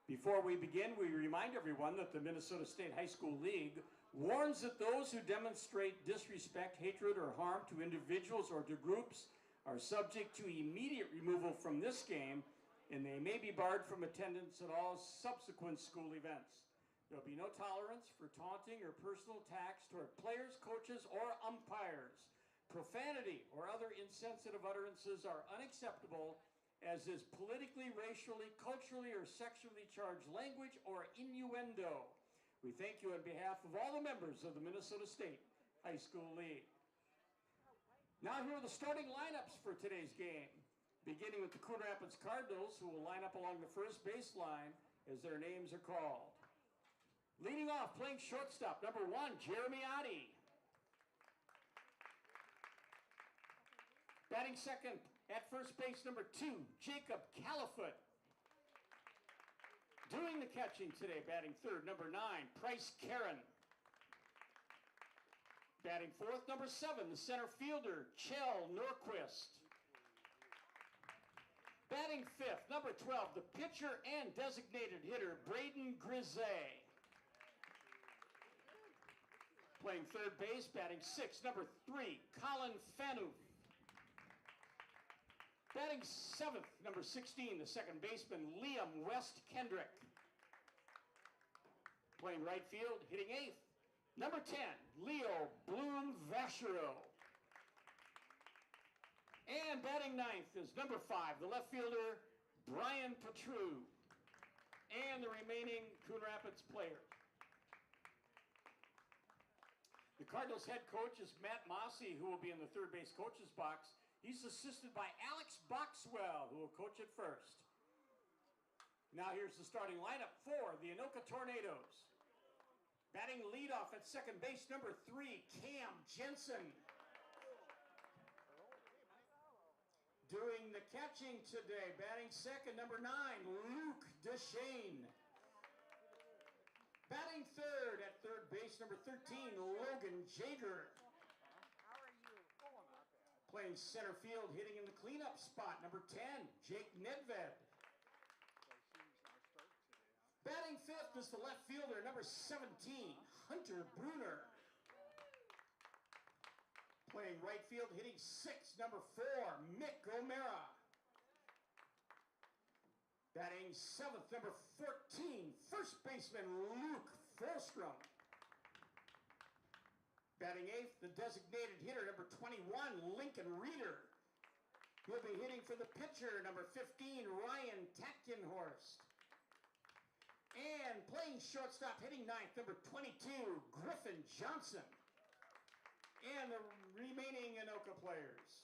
Before we begin, we remind everyone that the Minnesota State High School League warns that those who demonstrate disrespect, hatred, or harm to individuals or to groups are subject to immediate removal from this game, and they may be barred from attendance at all subsequent school events. There will be no tolerance for taunting or personal attacks toward players, coaches, or umpires. Profanity or other insensitive utterances are unacceptable, as is politically, racially, culturally, or sexually charged language or innuendo. We thank you on behalf of all the members of the Minnesota State High School League. Now here are the starting lineups for today's game, beginning with the Coon Rapids Cardinals, who will line up along the first baseline as their names are called. Leading off, playing shortstop, number 1, Jeremy Oddie. Batting second at first base, number 2, Jacob Califoot. Doing the catching today, batting third, number 9, Price Karen. Batting fourth, number 7, the center fielder, Chell Norquist. Batting fifth, number 12, the pitcher and designated hitter, Braden Grisey. Playing third base, batting sixth, number 3, Colin Fanu. Batting seventh, number 16, the second baseman, Liam West Kendrick. Playing right field, hitting eighth, number 10, Leo Bloom Vachereau. And batting ninth is number 5, the left fielder, Brian Petru. And the remaining Coon Rapids players. The Cardinals head coach is Matt Mossy, who will be in the third base coach's box. He's assisted by Alex Boxwell, who will coach at first. Now here's the starting lineup for the Anoka Tornadoes. Batting leadoff at second base, number 3, Cam Jensen. Doing the catching today, batting second, number 9, Luke Deshane. Batting third at third base, number 13, Logan Jager. Playing center field, hitting in the cleanup spot, number 10, Jake Nedved. Batting fifth is the left fielder, number 17, Hunter Bruner. Playing right field, hitting sixth, number 4, Mick O'Mara. Batting seventh, number 14, first baseman Luke Folstrom. Batting eighth, the designated hitter, number 21, Lincoln Reeder. He'll be hitting for the pitcher, number 15, Ryan Tatkenhorst. And playing shortstop, hitting ninth, number 22, Griffin Johnson. And the remaining Anoka players.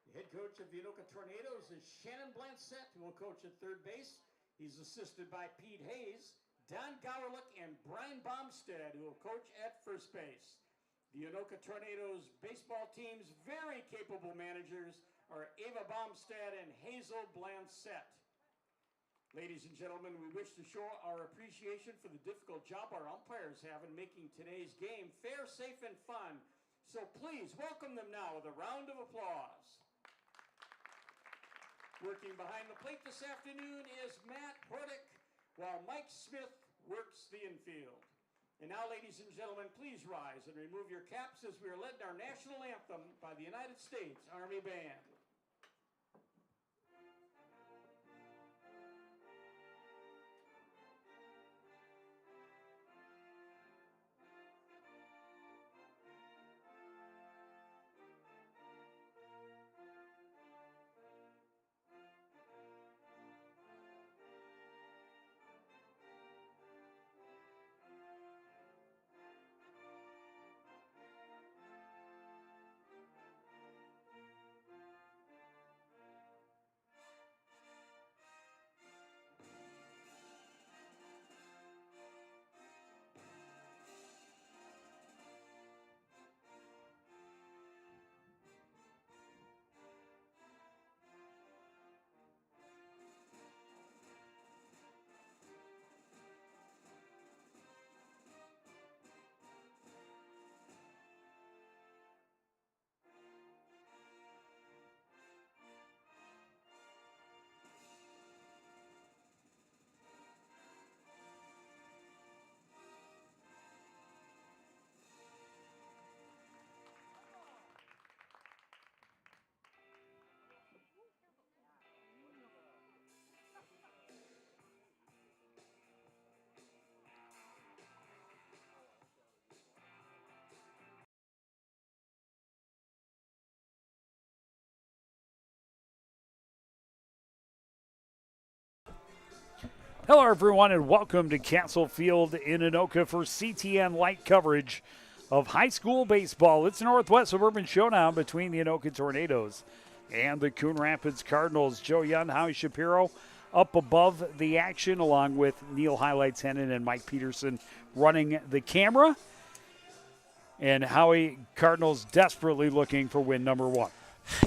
The head coach of the Anoka Tornadoes is Shannon Blansett, who will coach at third base. He's assisted by Pete Hayes, Don Gowerlick, and Brian Bomstead, who will coach at first base. The Anoka Tornadoes baseball team's very capable managers are Ava Bomstead and Hazel Blansett. Ladies and gentlemen, we wish to show our appreciation for the difficult job our umpires have in making today's game fair, safe, and fun. So please welcome them now with a round of applause. Working behind the plate this afternoon is Matt Hordick, while Mike Smith works the infield. And now, ladies and gentlemen, please rise and remove your caps as we are led in our national anthem by the United States Army Band. Hello, everyone, and welcome to Castle Field in Anoka for CTN Light coverage of high school baseball. It's a Northwest Suburban Showdown between the Anoka Tornadoes and the Coon Rapids Cardinals. Joe Young, Howie Shapiro up above the action, along with Neil Highlights Hennon and Mike Peterson running the camera. And Howie, Cardinals desperately looking for win number one.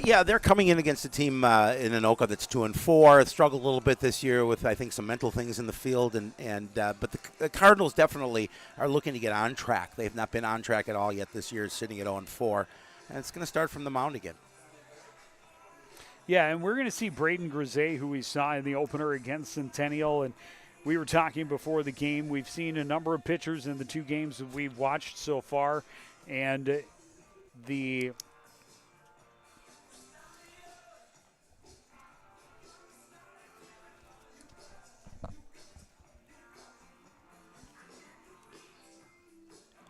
Yeah, they're coming in against a team in Anoka that's 2-4. Struggled a little bit this year with, I think, some mental things in the field, but the Cardinals definitely are looking to get on track. They've not been on track at all yet this year, sitting at 0-4, and it's going to start from the mound again. Yeah, and we're going to see Braden Grisey, who we saw in the opener against Centennial, and we were talking before the game. We've seen a number of pitchers in the two games that we've watched so far, and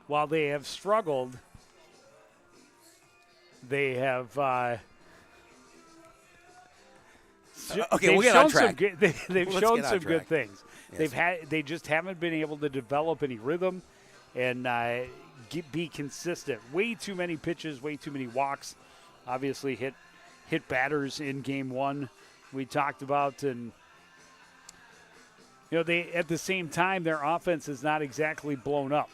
while they have struggled, they have we'll get on track. They've shown some good things. Yes. They just haven't been able to develop any rhythm and be consistent. Way too many pitches, way too many walks. Obviously hit batters in game one. We talked about, and they at the same time their offense is not exactly blown up.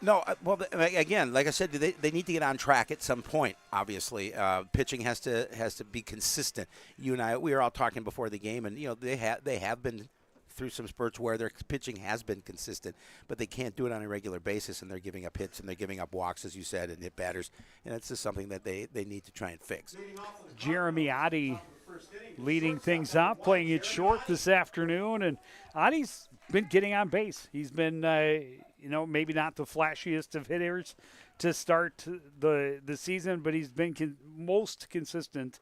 No, well, again, like I said, they need to get on track at some point. Obviously, pitching has to be consistent. You and I, we were all talking before the game, and they have been through some spurts where their pitching has been consistent, but they can't do it on a regular basis, and they're giving up hits and they're giving up walks, as you said, and hit batters, and it's just something that they need to try and fix. Jeremy Oddie leading things off, playing it short this afternoon, and Oddie's been getting on base. He's been maybe not the flashiest of hitters to start the season, but he's been most consistent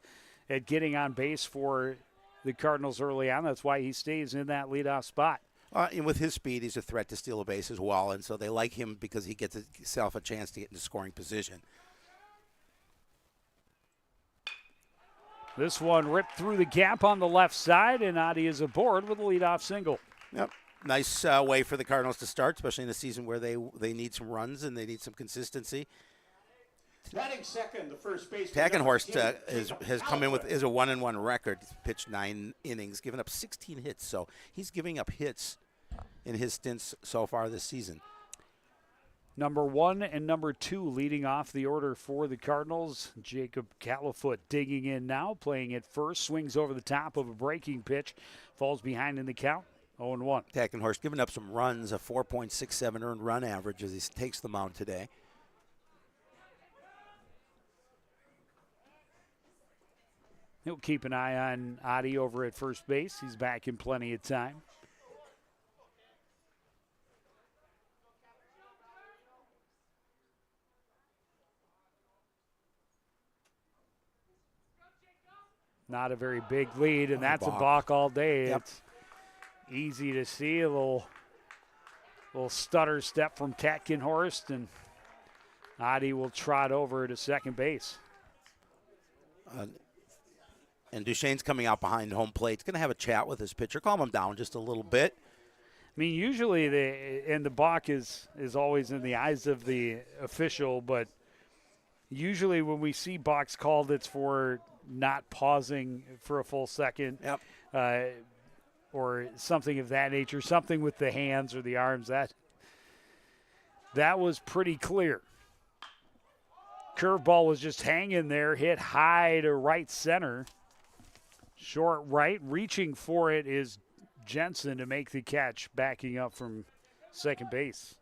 at getting on base for the Cardinals early on. That's why he stays in that leadoff spot. And with his speed, he's a threat to steal a base as well, and so they like him because he gets himself a chance to get into scoring position. This one ripped through the gap on the left side, and Oddie is aboard with a leadoff single. Yep. Nice way for the Cardinals to start, especially in a season where they need some runs and they need some consistency. Batting second, the first baseman. Tagenhorst has come in with a 1-1 record. He's pitched 9 innings, given up 16 hits. So he's giving up hits in his stints so far this season. Number 1 and number 2 leading off the order for the Cardinals. Jacob Califoot digging in now, playing at first, swings over the top of a breaking pitch, falls behind in the count. 0-1. Tagenhorst giving up some runs, a 4.67 earned run average as he takes the mound today. He'll keep an eye on Oddie over at first base. He's back in plenty of time. Not a very big lead, and that's a balk all day. Yep. It's easy to see a little stutter step from Tagenhorst, and Oddie will trot over to second base. And Duchesne's coming out behind home plate. He's going to have a chat with his pitcher, calm him down just a little bit. I mean, usually the balk is always in the eyes of the official, but usually when we see balks called, it's for not pausing for a full second. Yep. Or something of that nature, something with the hands or the arms. That was pretty clear. Curveball was just hanging there, hit high to right center. Short right, reaching for it is Jensen to make the catch, backing up from second base.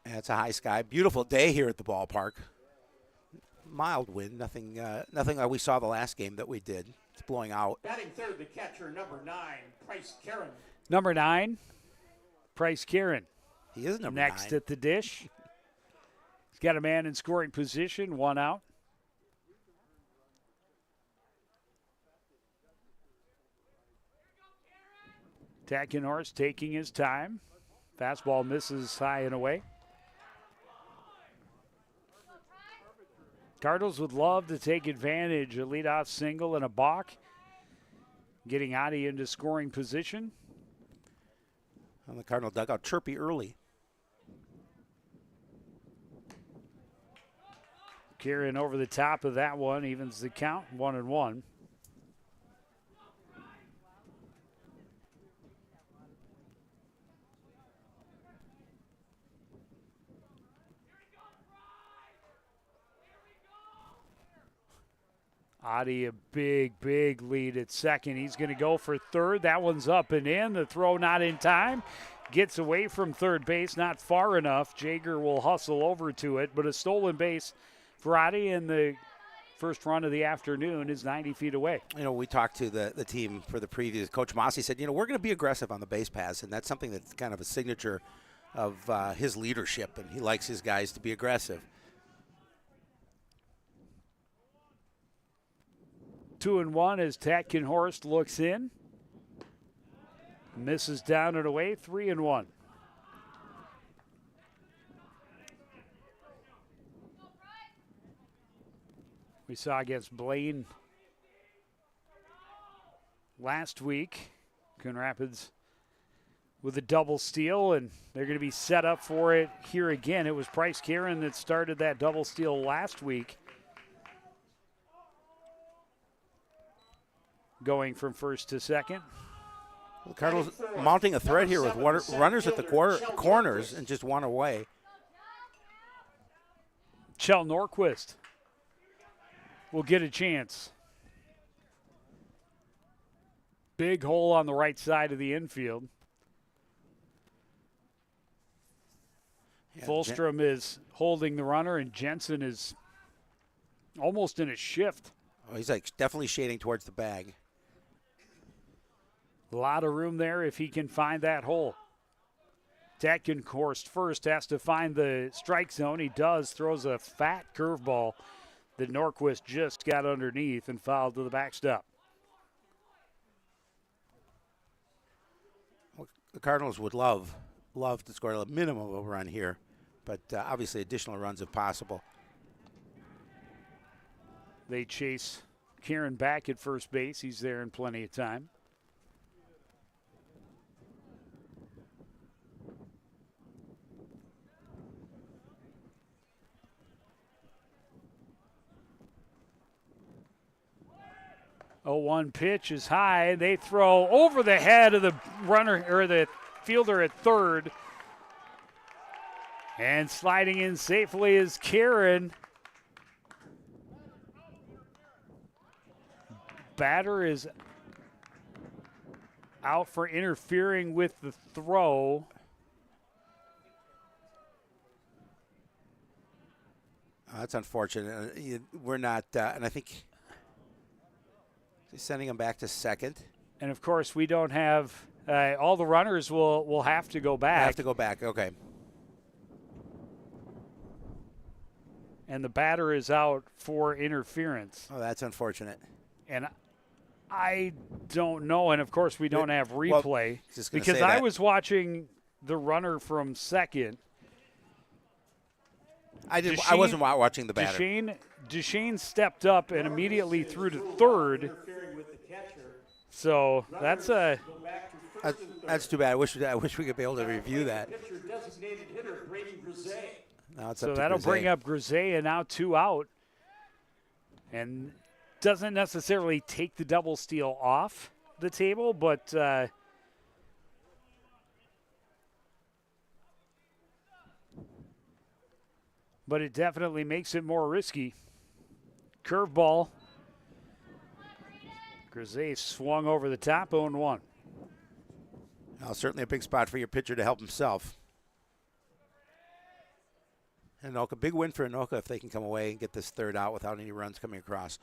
It's a high sky. Beautiful day here at the ballpark. Mild wind, nothing like we saw the last game that we did. It's blowing out. Batting third, the catcher, number 9, Price Karen. Number 9, Price Karen. He is number Next 9. at the dish. He's got a man in scoring position, 1 out. Tagenhorst taking his time. Fastball misses high and away. Cardinals would love to take advantage, a leadoff single and a balk. getting Adi into scoring position. On the Cardinal dugout, chirpy early. Kieran over the top of that one, evens the count, 1-1. Adi, a big lead at second. He's going to go for third. That one's up and in. The throw not in time. Gets away from third base, not far enough. Jager will hustle over to it, but a stolen base for Adi in the first run of the afternoon is 90 feet away. You know, we talked to the team for the previews. Coach Mossy said, you know, we're going to be aggressive on the base paths, and that's something that's kind of a signature of his leadership, and he likes his guys to be aggressive. 2-1 as Tatkenhorst looks in. Misses down and away, 3-1. We saw against Blaine last week. Coon Rapids with a double steal, and they're going to be set up for it here again. It was Price Karen that started that double steal last week, going from first to second. The Cardinals mounting a threat here with runners at the corners and just one away. Chell Norquist will get a chance. Big hole on the right side of the infield. Yeah, Fulstrom is holding the runner, and Jensen is almost in a shift. Oh, he's like definitely shading towards the bag. A lot of room there if he can find that hole. Tatkenhorst first has to find the strike zone. He does, throws a fat curveball that Norquist just got underneath and fouled to the backstop. Well, the Cardinals would love to score a minimum of a run here, but obviously additional runs if possible. They chase Kieran back at first base. He's there in plenty of time. Oh, one pitch is high. They throw over the head of the runner or the fielder at third. And sliding in safely is Kieran. Batter is out for interfering with the throw. That's unfortunate. We're not, and I think he's sending him back to second. And of course, we don't have all the runners will have to go back. Have to go back. Okay. And the batter is out for interference. Oh, that's unfortunate. And I don't know. And of course, we don't have replay because I was watching the runner from second. I wasn't watching the batter. Duchesne stepped up and immediately threw to third. So that's too bad. I wish we could be able to review that. So that'll bring up Grisey, and now 2 out. And doesn't necessarily take the double steal off the table, but it definitely makes it more risky. Curveball. Grisey swung over the top, 0-1. Well, certainly a big spot for your pitcher to help himself. Anoka, big win for Anoka if they can come away and get this third out without any runs coming across.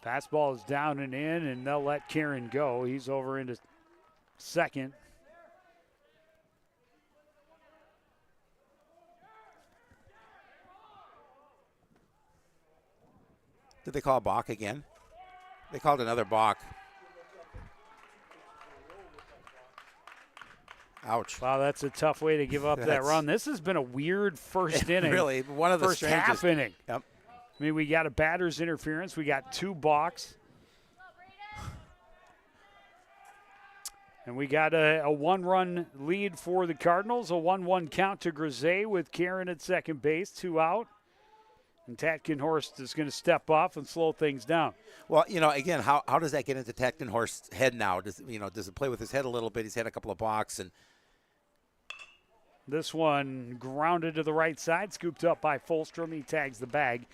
Fastball is down and in, and they'll let Kieran go. He's over into second. Did they call a balk again? They called another balk. Ouch. Wow, that's a tough way to give up that run. This has been a weird first inning. Really, one of the first strangest. half inning. Yep. I mean, we got a batter's interference. We got 2 balks. And we got a 1-run lead for the Cardinals, a 1-1 count to Grisey with Karen at second base, 2 out. And Tatkenhorst is going to step off and slow things down. Well, again, how does that get into Tatkenhorst's head now? Does it play with his head a little bit? He's had a couple of balks. And this one grounded to the right side, scooped up by Fulstrom. He tags the bag.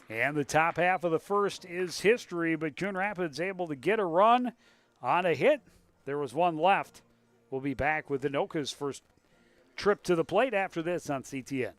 And the top half of the first is history, but Coon Rapids able to get a run on a hit. There was one left. We'll be back with Anoka's first trip to the plate after this on CTN.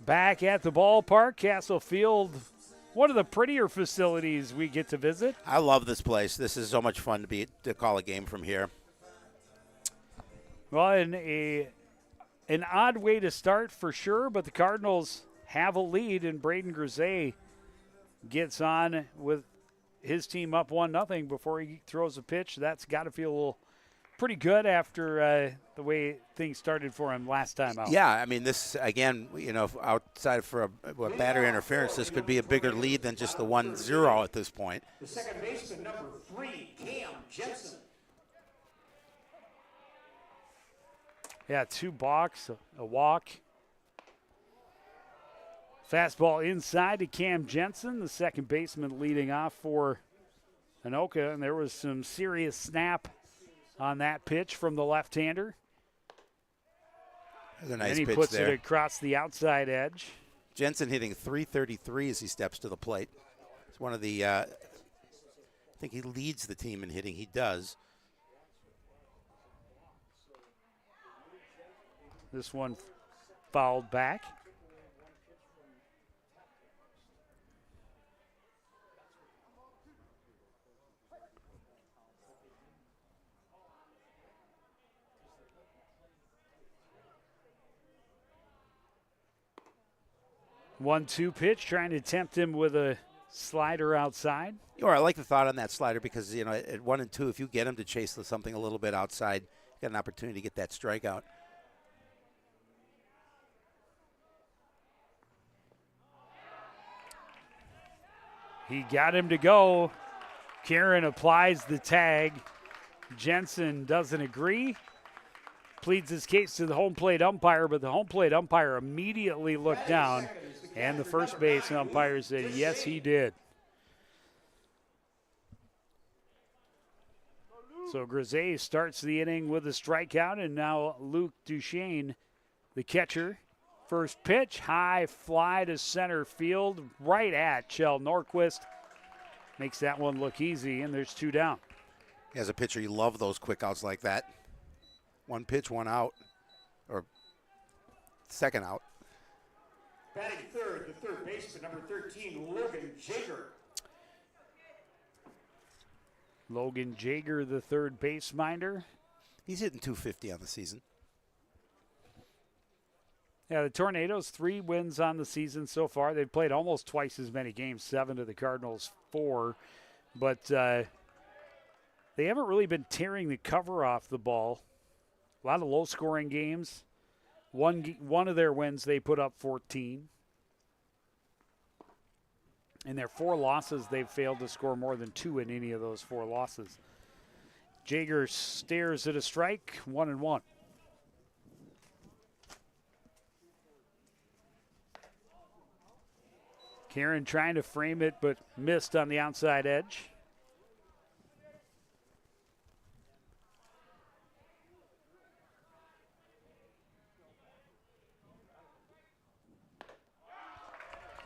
Back at the ballpark, Castle Field, one of the prettier facilities we get to visit. I love this place. This is so much fun to call a game from here. Well, an odd way to start for sure, but the Cardinals have a lead, and Braden Grisey gets on with his team up 1-0 before he throws a pitch. That's got to feel a little pretty good after the way things started for him last time out. Yeah, I mean, this, again, outside for a batter interference, this could be a bigger lead than just the 1-0 at this point. The second baseman, number 3, Cam Jensen. Yeah, 2 balks, a walk. Fastball inside to Cam Jensen, the second baseman leading off for Anoka, and there was some serious snap on that pitch from the left-hander. There's a nice and he pitch puts there. it across the outside edge. Jensen hitting .333 as he steps to the plate. It's one of the, I think he leads the team in hitting. He does. This one fouled back. One-two pitch, trying to tempt him with a slider outside. I like the thought on that slider because, at 1 and 2, if you get him to chase something a little bit outside, you got an opportunity to get that strikeout. He got him to go. Karen applies the tag. Jensen doesn't agree. Pleads his case to the home plate umpire, but the home plate umpire immediately looked down, and the first base umpire said, yes, he did. So Grisey starts the inning with a strikeout, and now Luke Duchesne, the catcher. First pitch, high fly to center field, right at Chell Norquist. Makes that one look easy, and there's 2 down. As a pitcher, you love those quick outs like that. 1 pitch, 1 out, or second out. Batting third, the third baseman, number 13, Logan Jager. Logan Jager, the third base minder. He's hitting 250 on the season. Yeah, the Tornadoes, 3 wins on the season so far. They've played almost twice as many games, 7 to the Cardinals, 4. But they haven't really been tearing the cover off the ball. A lot of low-scoring games. One of their wins, they put up 14. In their 4 losses, they've failed to score more than 2 in any of those 4 losses. Jager stares at a strike, 1-1. Karen trying to frame it, but missed on the outside edge.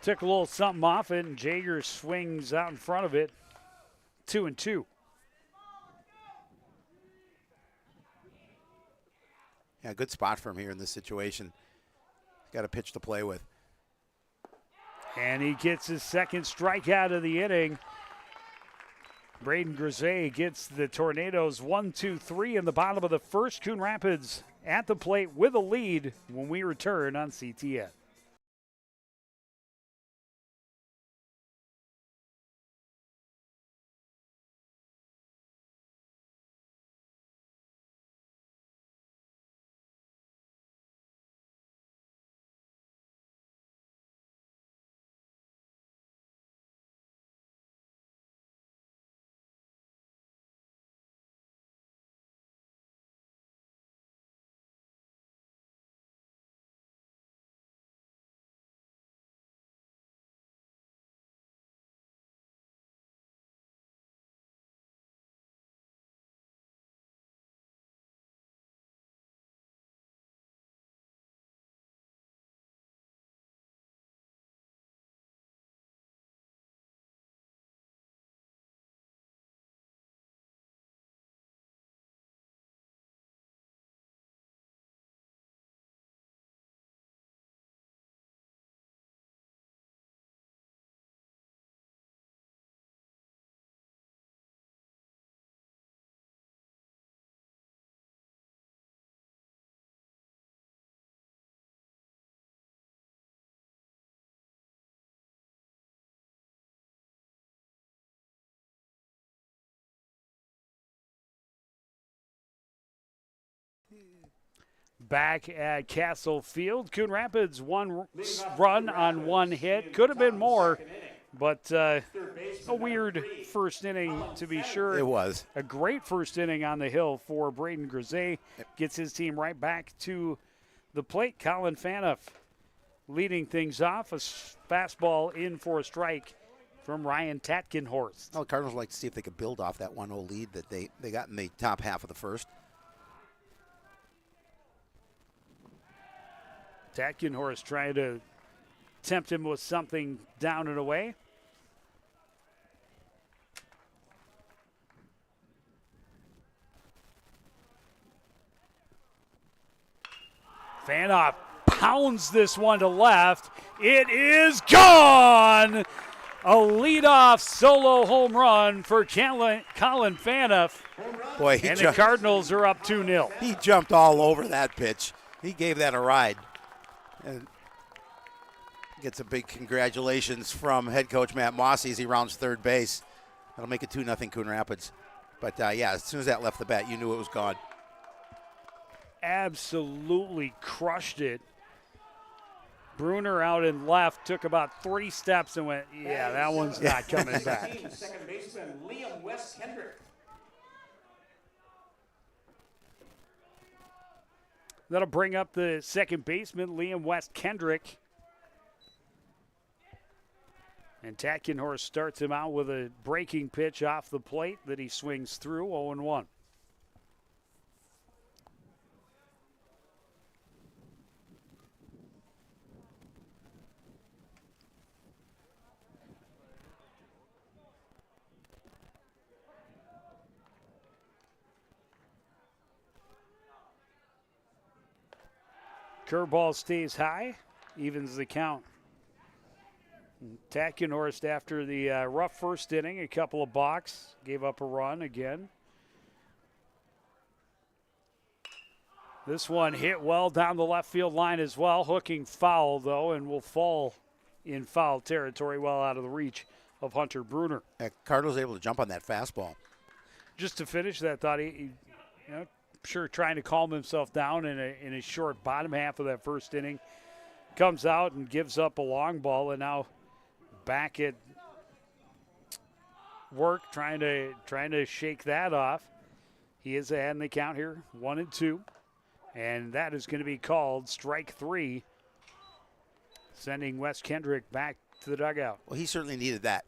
Took a little something off it, and Jager swings out in front of it. 2-2. Yeah, good spot for him here in this situation. Got a pitch to play with. And he gets his second strikeout of the inning. Braden Grisey gets the Tornadoes 1-2-3 in the bottom of the first. Coon Rapids at the plate with a lead when we return on CTN. Back at Castle Field, Coon Rapids 1 run on 1 hit. Could have been more, but a weird first inning to be sure. It was. A great first inning on the hill for Braden Grisey. Gets his team right back to the plate. Colin Fanoff leading things off. A fastball in for a strike from Ryan Tatkenhorst. Well, the Cardinals like to see if they could build off that 1-0 lead that they got in the top half of the first. Tatkenhorst trying to tempt him with something down and away. Fanoff pounds this one to left. It is gone! A leadoff solo home run for Colin Fanoff. Boy, and the Cardinals are up 2-0. He jumped all over that pitch. He gave that a ride. And gets a big congratulations from head coach Matt Mossy as he rounds third base. That'll make it 2-0 Coon Rapids. But, yeah, as soon as that left the bat, you knew it was gone. Absolutely crushed it. Bruner out in left, took about 3 steps and went, yeah, that one's not coming back. Second baseman Liam West Kendrick. That'll bring up the second baseman, Liam West Kendrick. And Tatkenhorst starts him out with a breaking pitch off the plate that he swings through, 0-1. Curveball stays high, evens the count Tackenhorst, after the rough first inning, a couple of balks, gave up a run again. This one hit well down the left field line as well, hooking foul though, and will fall in foul territory, well out of the reach of Hunter Bruner. Cardinals able to jump on that fastball. Just to finish that thought, he sure trying to calm himself down in a short bottom half of that first inning. Comes out and gives up a long ball, and now back at work trying to shake that off. He is ahead in the count here, 1-2. And that is going to be called strike 3, sending Wes Kendrick back to the dugout. Well, he certainly needed that.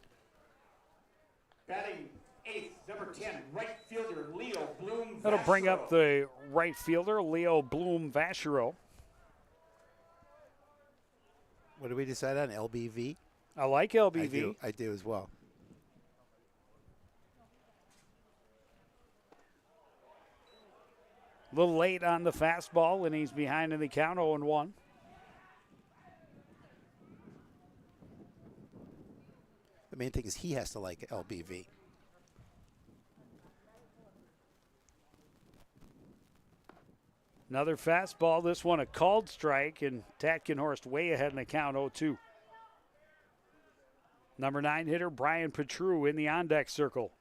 Batting eighth, number 10, right fielder Leo Bloom. That'll bring up the right fielder, Leo Bloom Vachereau. What did we decide on? LBV? I like LBV. I do as well. A little late on the fastball, and he's behind in the count, 0-1. The main thing is he has to like LBV. Another fastball, this one a called strike, and Tackenhorst way ahead in the count, 0-2. Number 9 hitter Brian Petru in the on-deck circle.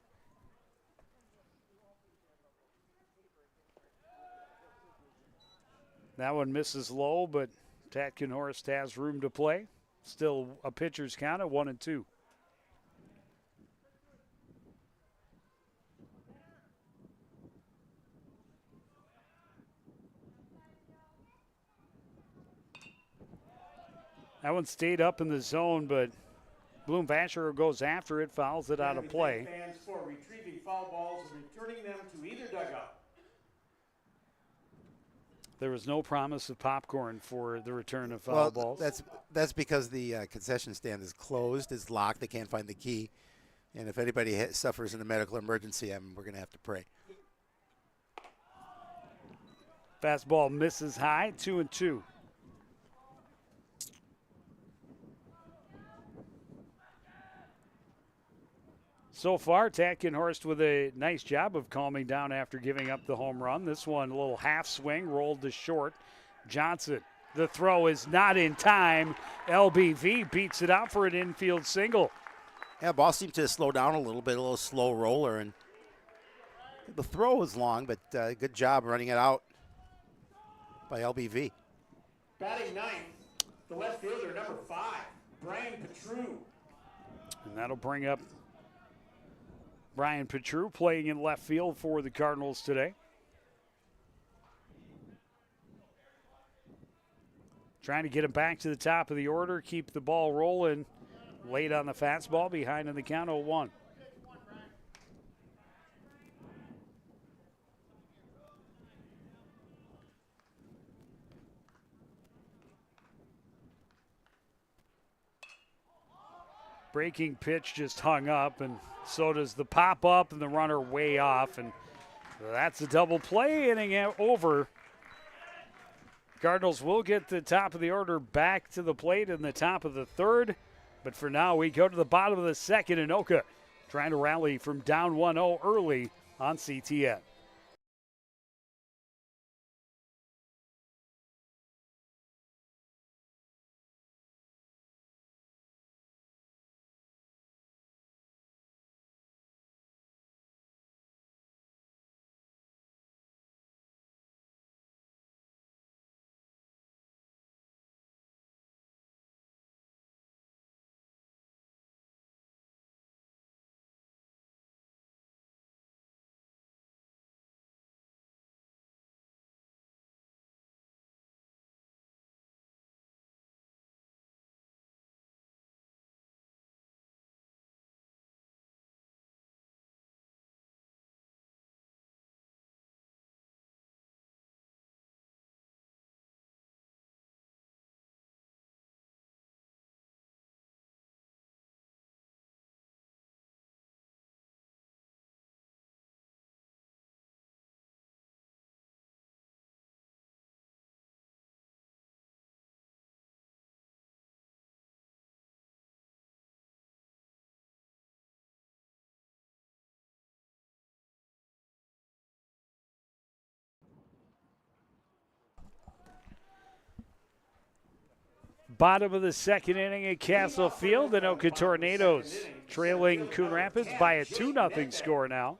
That one misses low, but Tackenhorst has room to play. Still a pitcher's count at 1-2. That one stayed up in the zone, but Bloom Vachereau goes after it, fouls it out of play. Fans for retrieving foul balls and returning them to either dugout. There was no promise of popcorn for the return of foul balls. That's because the concession stand is closed, it's locked, they can't find the key. And if anybody suffers in a medical emergency, we're going to have to pray. Fastball misses high, 2-2. So far, Tackenhorst with a nice job of calming down after giving up the home run. This one, a little half swing, rolled to short. Johnson, the throw is not in time. LBV beats it out for an infield single. Yeah, ball seemed to slow down a little slow roller, and the throw was long, but good job running it out by LBV. Batting ninth, the left fielder, number 5, Brian Petru. And that'll bring up Brian Petru playing in left field for the Cardinals today. Trying to get him back to the top of the order, keep the ball rolling. Late on the fastball, behind in the count, 0-1. Breaking pitch just hung up, and so does the pop up and the runner way off, and that's a double play, inning over. Cardinals will get the top of the order back to the plate in the top of the third, but for now we go to the bottom of the second. Anoka trying to rally from down 1-0 early on CTN. Bottom of the second inning at Castle Field. Anoka Tornadoes trailing Coon Rapids by a 2-0 score now.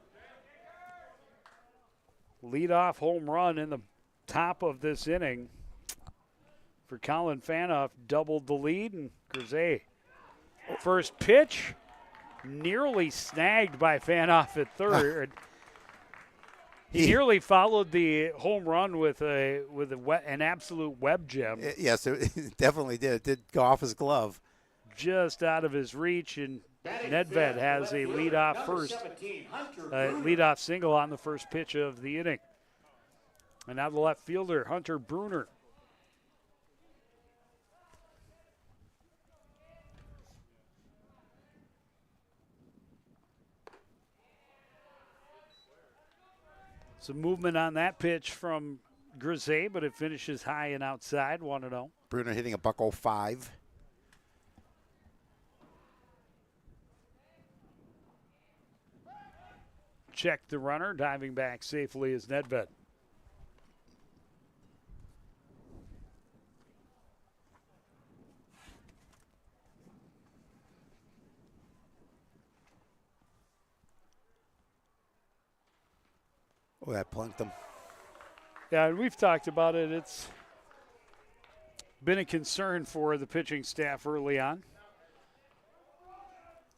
Leadoff home run in the top of this inning for Colin Fanoff, doubled the lead, and Grisey. First pitch, nearly snagged by Fanoff at third. He nearly followed the home run with an absolute web gem. Yes, it definitely did. It did go off his glove. Just out of his reach, and Nedved has a leadoff single on the first pitch of the inning. And now the left fielder, Hunter Bruner. Some movement on that pitch from Grisey, but it finishes high and outside, 1-0. Bruner hitting a .05. Check the runner, diving back safely is Nedved. Oh, that plunked him. Yeah, and we've talked about it. It's been a concern for the pitching staff early on.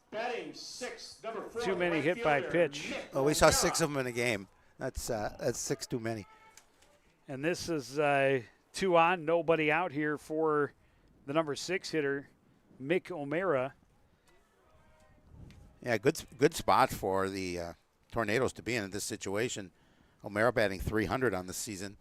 Batting sixth, number 4, Too many hit by pitch. Oh, we saw 6 of them in a game. That's 6 too many. And this is 2 on, nobody out here for the number 6 hitter, Mick O'Mara. Yeah, good spot for the Tornadoes to be in this situation. O'Mara batting .300 on the season.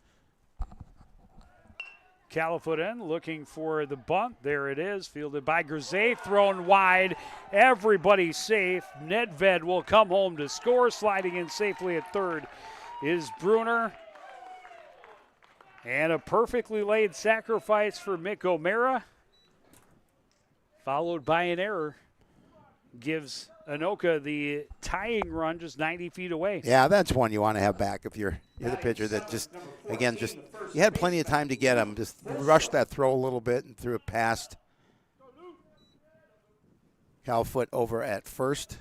Califoot in, looking for the bunt. There it is, fielded by Grisey, thrown wide. Everybody safe. Nedved will come home to score. Sliding in safely at third is Bruner. And a perfectly laid sacrifice for Mick O'Mara, followed by an error. Gives Anoka the tying run just 90 feet away. Yeah, that's one you want to have back if you're the pitcher that you had plenty of time to get him. Just rushed that throw a little bit and threw it past Calfoot over at first.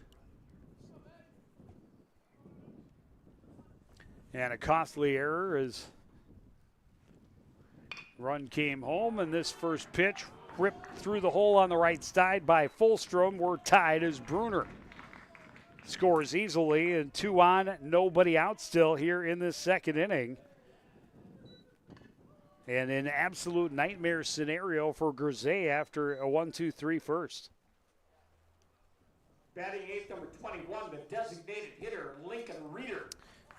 And a costly error as run came home, and this first pitch ripped through the hole on the right side by Fulstrom. We're tied as Bruner scores easily, and 2 on, nobody out still here in this second inning. And an absolute nightmare scenario for Grisey after a 1-2-3 first. Batting eighth, number 21, the designated hitter, Lincoln Reeder.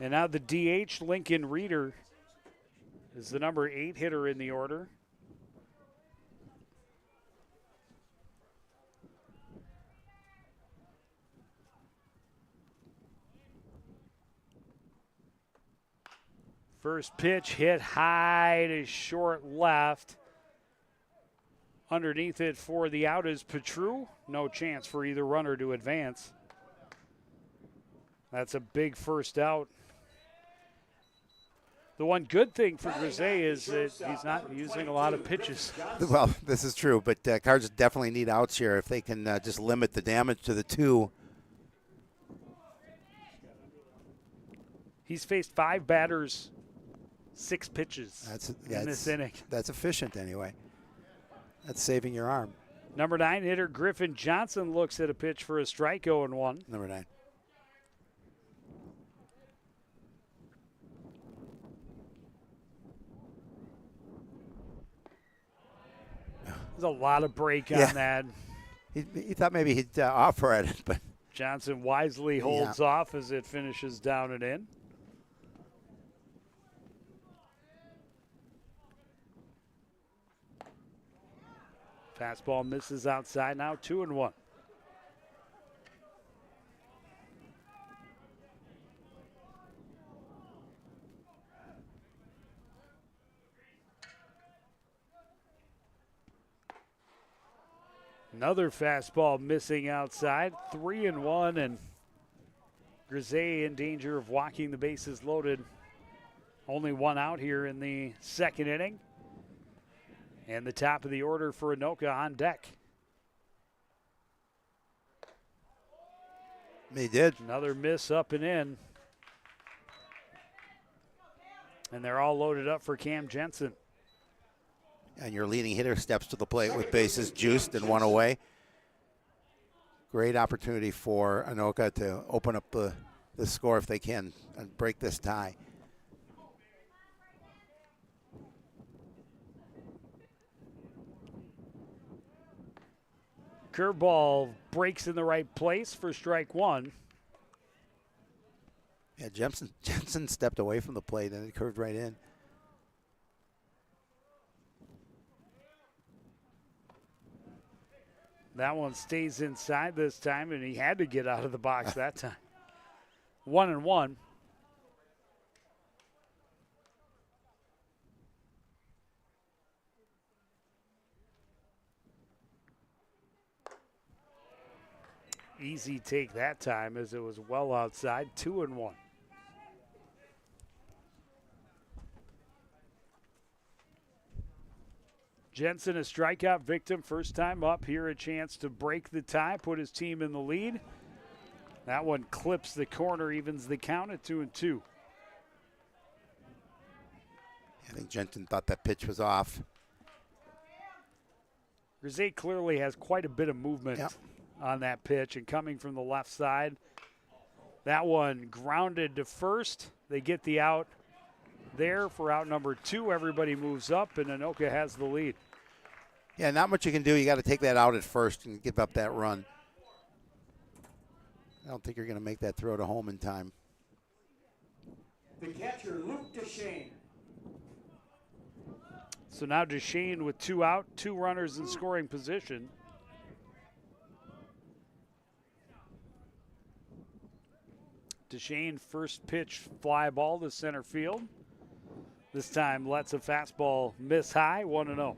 And now the DH, Lincoln Reeder, is the number 8 hitter in the order. First pitch hit high to short left. Underneath it for the out is Petru. No chance for either runner to advance. That's a big first out. The one good thing for Grisey is that he's not using a lot of pitches. Well, this is true, but Cards definitely need outs here if they can just limit the damage to the 2. He's faced 5 batters, 6 pitches in this inning. That's efficient anyway. That's saving your arm. Number 9 hitter Griffin Johnson looks at a pitch for a strike, 0-1. Number 9. There's a lot of break on that. He thought maybe he'd offer at it, but Johnson wisely holds off as it finishes down and in. Fastball misses outside, now 2-1. Another fastball missing outside, 3-1, and Grisey in danger of walking the bases loaded. Only 1 out here in the second inning. And the top of the order for Anoka on deck. They did. Another miss up and in. And they're all loaded up for Cam Jensen. And your leading hitter steps to the plate with bases juiced and one away. Great opportunity for Anoka to open up the score if they can and break this tie. Curveball breaks in the right place for strike one. Yeah, Jensen stepped away from the plate and it curved right in. That one stays inside this time, and he had to get out of the box that time. 1-1. Easy take that time as it was well outside. 2-1. Jensen, a strikeout victim, first time up. Here a chance to break the tie, put his team in the lead. That one clips the corner, evens the count at 2-2. I think Jensen thought that pitch was off. Grisey clearly has quite a bit of movement on that pitch, and coming from the left side. That one grounded to first. They get the out there for out number 2. Everybody moves up, and Anoka has the lead. Yeah, not much you can do. You got to take that out at first and give up that run. I don't think you're going to make that throw to home in time. The catcher, Luke Deshane. So now Deshane with 2 out, 2 runners in scoring position. Deshane, first pitch fly ball to center field. This time lets a fastball miss high, 1-0.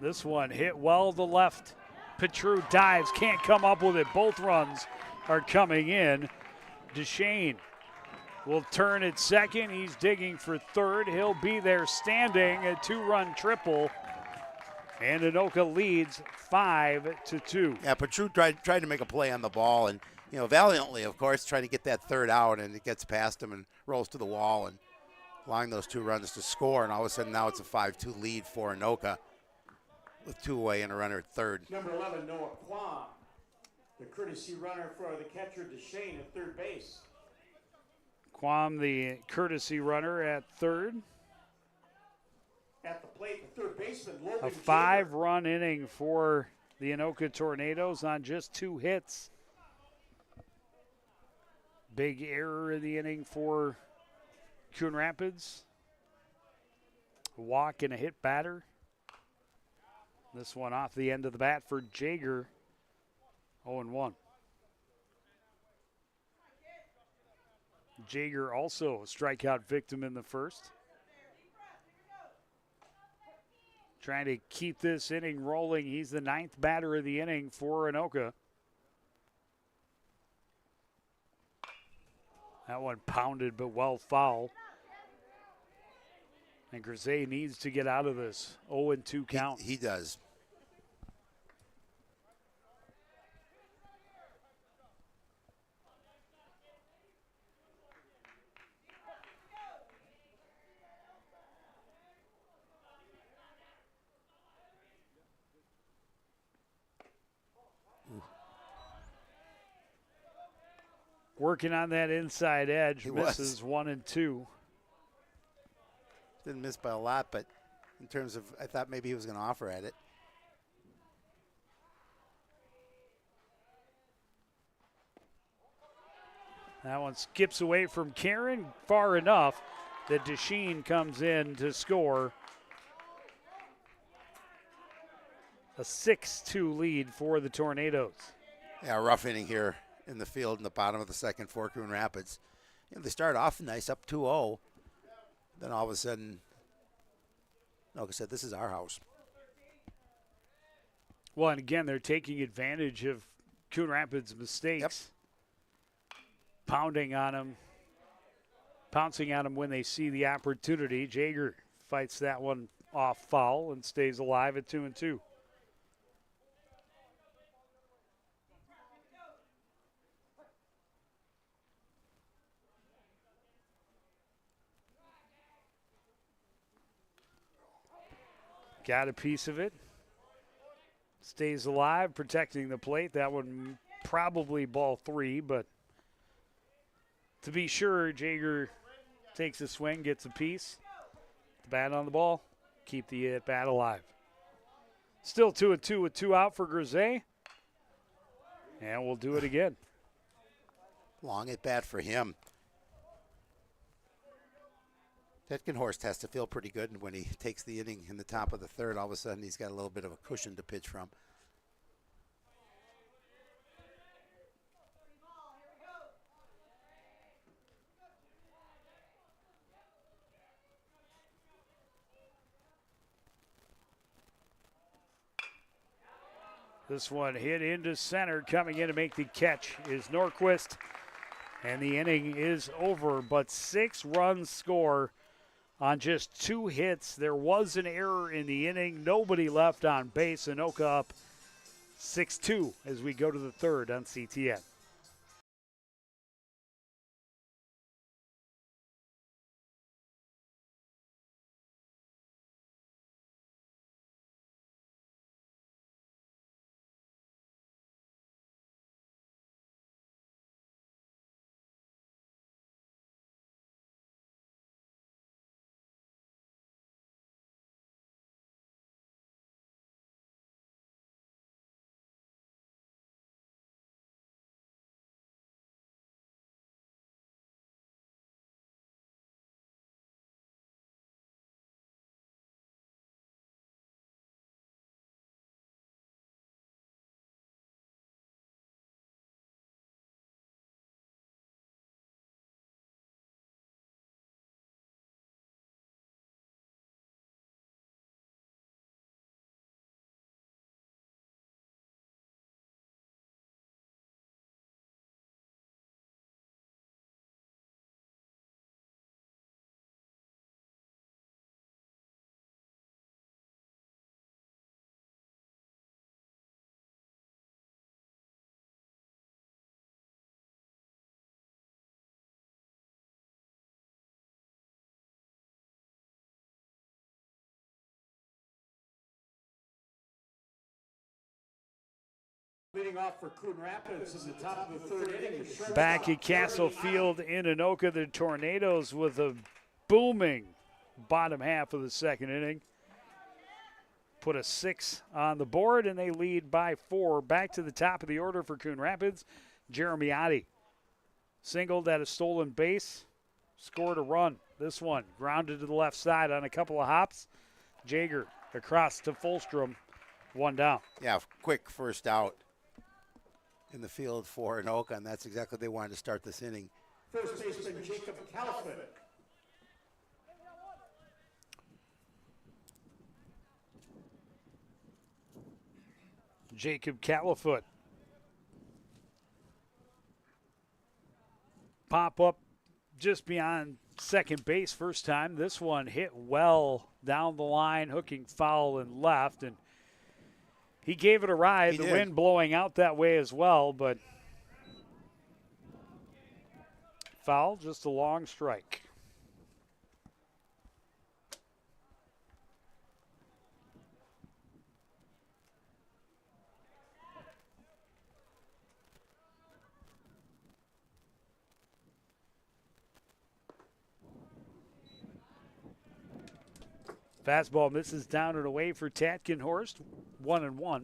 This one hit well to left. Petru dives, can't come up with it. Both runs are coming in. Deshane will turn at second. He's digging for third. He'll be there standing. A 2-run triple. And Anoka leads 5-2. Yeah, Petru tried to make a play on the ball and, valiantly, of course, trying to get that third out, and it gets past him and rolls to the wall and allowing those 2 runs to score. And all of a sudden now it's a 5-2 lead for Anoka with 2 away and a runner at third. Number 11, Noah Kwam, the courtesy runner for the catcher Deshane at third base. Kwam, the courtesy runner at third. At the plate, the third baseman, A Logan 5-run inning for the Anoka Tornadoes on just 2 hits. Big error in the inning for Coon Rapids. A walk and a hit batter. This one off the end of the bat for Jaeger, 0-1. Jaeger also a strikeout victim in the first. Trying to keep this inning rolling. He's the 9th batter of the inning for Anoka. That one pounded but well foul. And Grisey needs to get out of this 0-2 count. He does. Working on that inside edge, He misses 1 and 2. Didn't miss by a lot, but in terms of, I thought maybe he was going to offer at it. That one skips away from Karen far enough that Deshane comes in to score. A 6-2 lead for the Tornadoes. Yeah, rough inning here in the field in the bottom of the second for Coon Rapids. They start off nice, up 2-0. Then all of a sudden, like I said, this is our house. Well, and again, they're taking advantage of Coon Rapids mistakes. Pounding on them, pouncing on them when they see the opportunity. Jaeger fights that one off foul and stays alive at 2-2. Got a piece of it. Stays alive, protecting the plate. That one probably ball 3, but to be sure, Jaeger takes a swing, gets a piece. The bat on the ball, keep the at-bat alive. Still 2-2 with 2 out for Grisey. And we'll do it again. Long at-bat for him. Tetgenhorst has to feel pretty good when he takes the inning in the top of the third. All of a sudden, he's got a little bit of a cushion to pitch from. This one hit into center. Coming in to make the catch is Norquist. And the inning is over, but 6 runs score on just 2 hits. There was an error in the inning. Nobody left on base. Anoka up 6-2 as we go to the third on CTN. Leading off for Coon Rapids in the top of the third inning. Back at Castle Field in Anoka, the Tornadoes with a booming bottom half of the second inning. Put a 6 on the board, and they lead by 4. Back to the top of the order for Coon Rapids, Jeremy Otti. Singled at a stolen base, scored a run. This one grounded to the left side on a couple of hops. Jaeger across to Fulstrom, 1 down. Yeah, quick first out in the field for Anoka, and that's exactly what they wanted to start this inning. First baseman Jacob Calfin. Jacob Califoot. Pop up just beyond second base first time. This one hit well down the line, hooking foul and left, and he gave it a ride. The wind blowing out that way as well, but foul, just a long strike. Fastball misses down and away for Tatkenhorst, 1-1.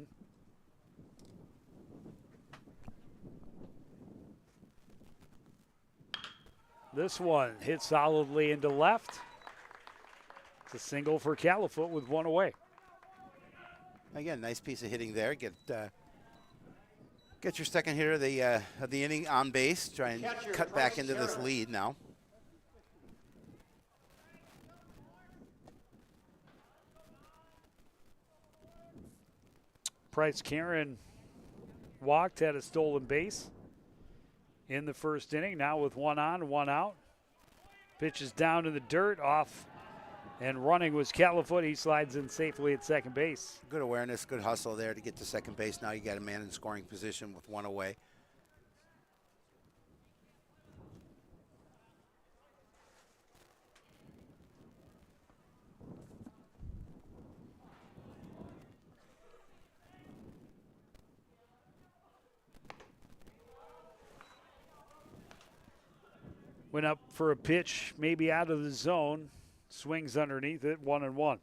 This one hit solidly into left. It's a single for Califoot with 1 away. Again, nice piece of hitting there. Get your second hitter of the inning on base. Try and cut back into this lead now. Price Karen walked, had a stolen base in the first inning. Now with one on, one out. Pitch is down in the dirt, off and running was Califoot. He slides in safely at second base. Good awareness, good hustle there to get to second base. Now you got a man in scoring position with one away. Went up for a pitch, maybe out of the zone. Swings underneath it, 1-1.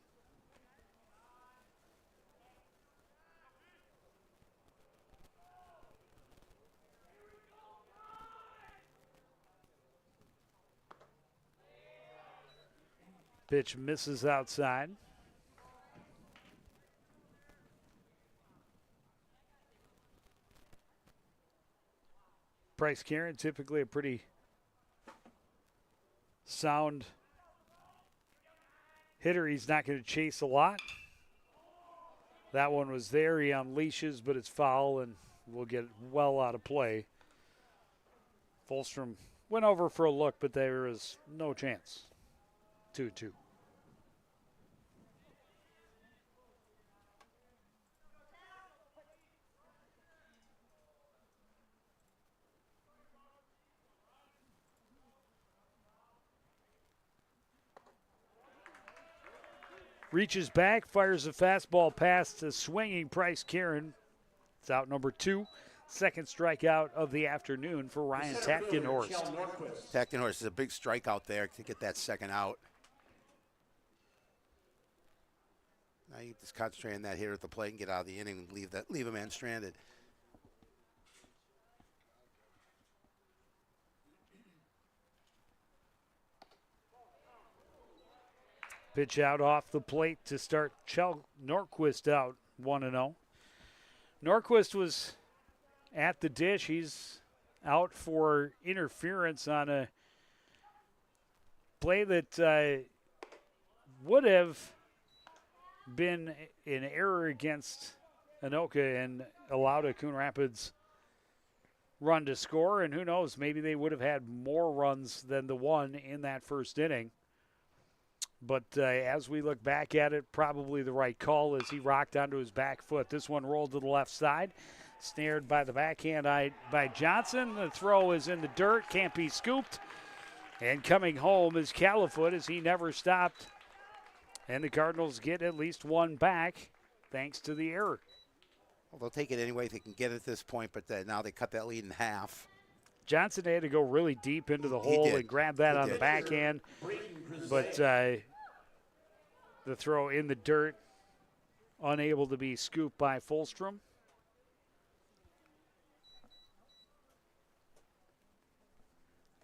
Pitch misses outside. Bryce Karen, typically a pretty sound hitter. He's not going to chase a lot. That one was there. He unleashes, but it's foul and will get well out of play. Fulstrom went over for a look, but there is no chance. 2-2. Reaches back, fires a fastball past a swinging Bryce Karen. It's out number 2. Second strikeout of the afternoon for Ryan Tackenhorst. Tackenhorst is a big strikeout there to get that second out. Now you just concentrate on that hitter at the plate and get out of the inning and leave a man stranded. Pitch out off the plate to start Norquist out 1-0. Norquist was at the dish. He's out for interference on a play that would have been an error against Anoka and allowed a Coon Rapids run to score. And who knows, maybe they would have had more runs than the one in that first inning. But as we look back at it, probably the right call as he rocked onto his back foot. This one rolled to the left side, snared by the backhand by Johnson. The throw is in the dirt, can't be scooped. And coming home is Califoot as he never stopped. And the Cardinals get at least one back thanks to the error. Well, they'll take it anyway if they can get it at this point, but now they cut that lead in half. Johnson had to go really deep into the hole and grab that on the backhand. But the throw in the dirt, unable to be scooped by Fulstrom.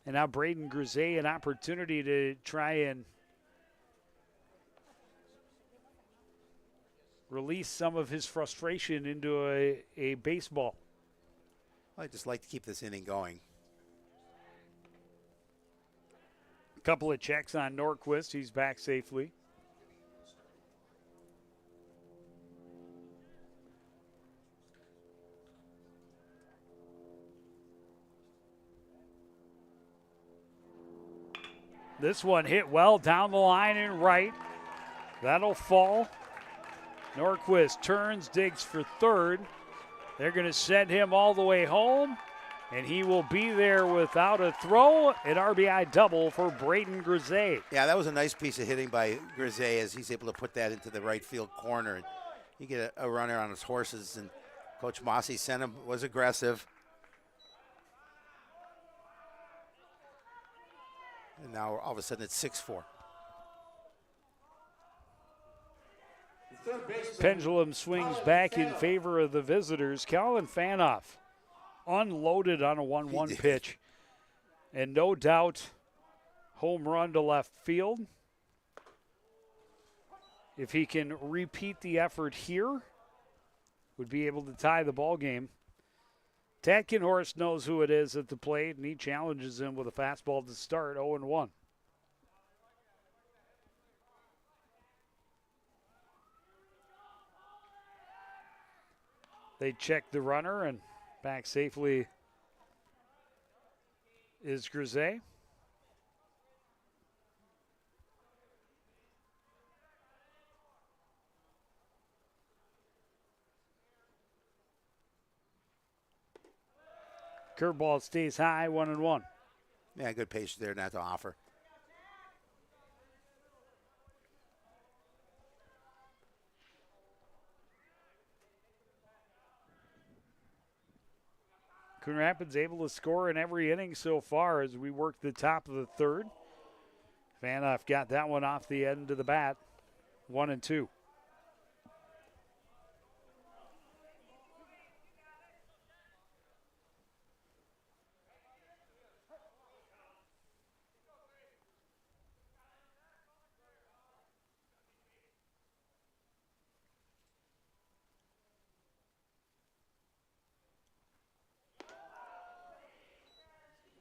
And now Braden Grisey, an opportunity to try and release some of his frustration into a baseball. I'd just like to keep this inning going. Couple of checks on Norquist. He's back safely. This one hit well down the line and right. That'll fall. Norquist turns, digs for third. They're going to send him all the way home. And he will be there without a throw. An RBI double for Braden Grisey. Yeah, that was a nice piece of hitting by Grisey as he's able to put that into the right field corner. And you get a runner on his horses, and Coach Mossy sent him, was aggressive. And now all of a sudden it's 6-4. Pendulum swings back in favor of the visitors. Colin Fanoff unloaded on a 1-1 pitch. And no doubt, home run to left field. If he can repeat the effort here, would be able to tie the ball game. Tackenhorst knows who it is at the plate, and he challenges him with a fastball to start 0-1. They check the runner, and Back safely is Grisey. Curveball stays high, 1-1. Yeah, good patience there not to offer. Coon Rapids able to score in every inning so far as we work the top of the third. Vanoff got that one off the end of the bat, 1-2.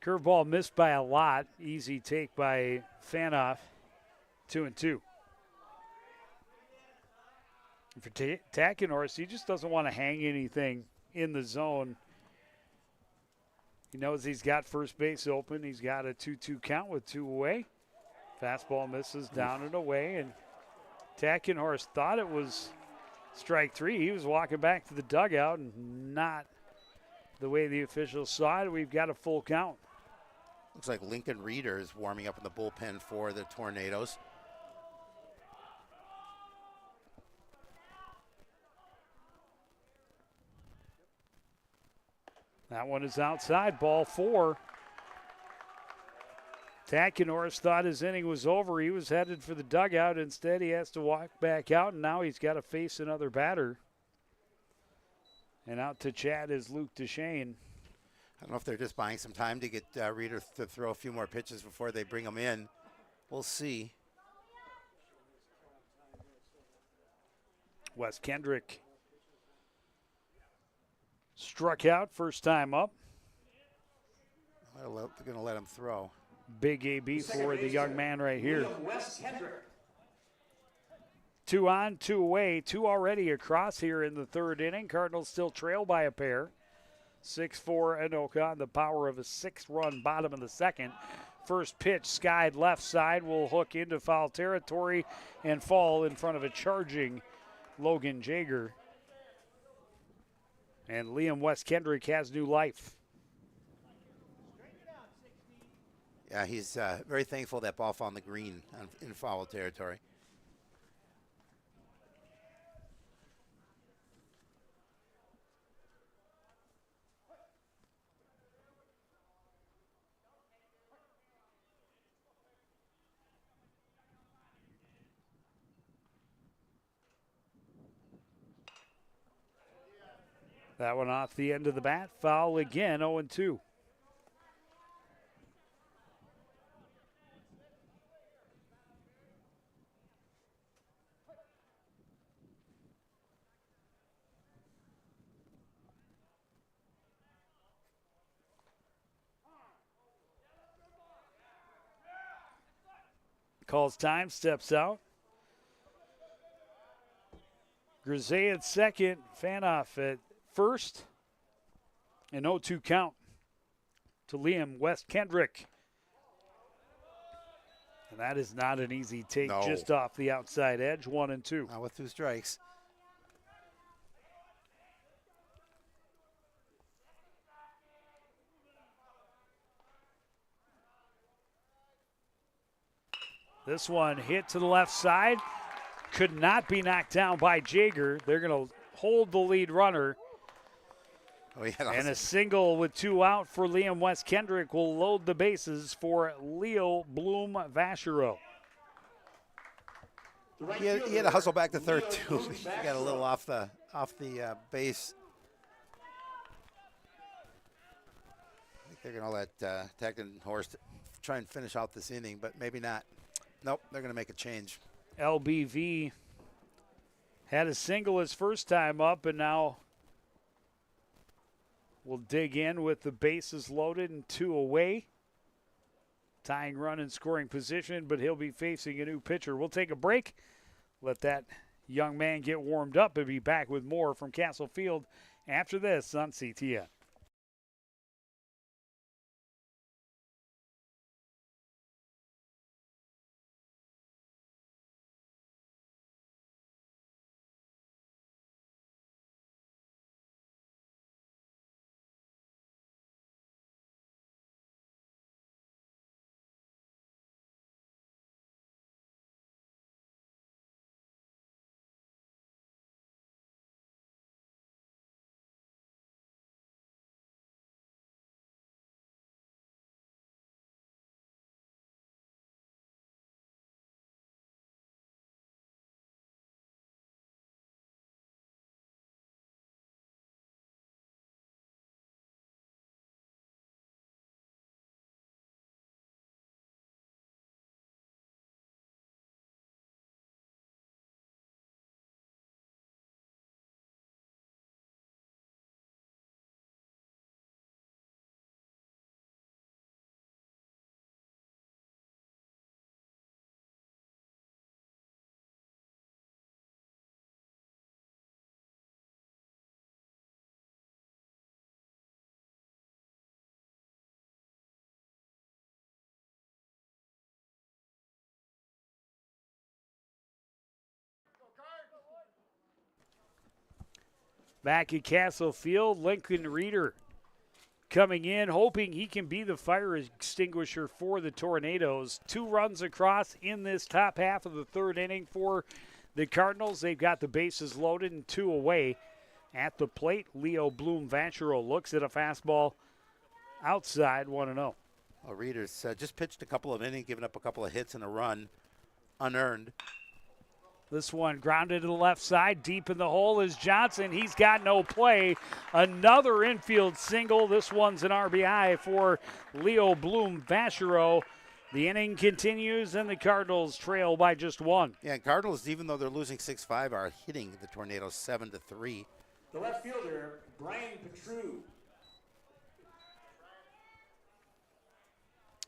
Curveball missed by a lot. Easy take by Fanoff. 2-2. For Takenhorst, he just doesn't want to hang anything in the zone. He knows he's got first base open. He's got a 2-2 count with 2 away. Fastball misses down and away, and Takenhorst thought it was strike 3. He was walking back to the dugout, and not the way the officials saw it. We've got a full count. Looks like Lincoln Reeder is warming up in the bullpen for the Tornadoes. That one is outside, ball 4. Takenhorst thought his inning was over. He was headed for the dugout. Instead, he has to walk back out, and now he's got to face another batter. And out to chat is Luke Duchesne. I don't know if they're just buying some time to get Reeder to throw a few more pitches before they bring him in. We'll see. Wes Kendrick struck out first time up. They're going to let him throw. Big AB for the young man right here. Wes Kendrick. 2 on, 2 away, 2 already across here in the third inning. Cardinals still trail by a pair. 6-4 Anoka on the power of a 6-run bottom of the second. First pitch skied left side will hook into foul territory and fall in front of a charging Logan Jaeger. And Liam West Kendrick has new life. Yeah, he's very thankful that ball fell on the green in foul territory. That one off the end of the bat. Foul again, 0-2. Calls time, steps out. Grisey at second, Fanoff at first. An 0-2 count to Liam West Kendrick. And that is not an easy take, just off the outside edge, 1-2. Not with 2 strikes. This one hit to the left side. Could not be knocked down by Jaeger. They're going to hold the lead runner. Oh, yeah, and a single with 2 out for Liam West Kendrick will load the bases for Leo Bloom Vachereau. He had to hustle back to third too. He got a little off the base. I think they're going to let Takenhorst try and finish out this inning, but maybe not. Nope, they're going to make a change. LBV had a single his first time up, and now will dig in with the bases loaded and 2 away. Tying run in scoring position, but he'll be facing a new pitcher. We'll take a break. Let that young man get warmed up and be back with more from Castle Field after this on CTN. Back at Castle Field, Lincoln Reeder coming in, hoping he can be the fire extinguisher for the Tornadoes. 2 runs across in this top half of the 3rd inning for the Cardinals. They've got the bases loaded and 2 away. At the plate, Leo Bloom-Vachero looks at a fastball outside, 1-0. Well, Reeder's just pitched a couple of innings, given up a couple of hits and a run, unearned. This one grounded to the left side. Deep in the hole is Johnson. He's got no play. Another infield single. This one's an RBI for Leo Bloom-Vachero. The inning continues, and the Cardinals trail by just 1. Yeah, Cardinals, even though they're losing 6-5, are hitting the Tornadoes 7-3. The left fielder, Brian Petru.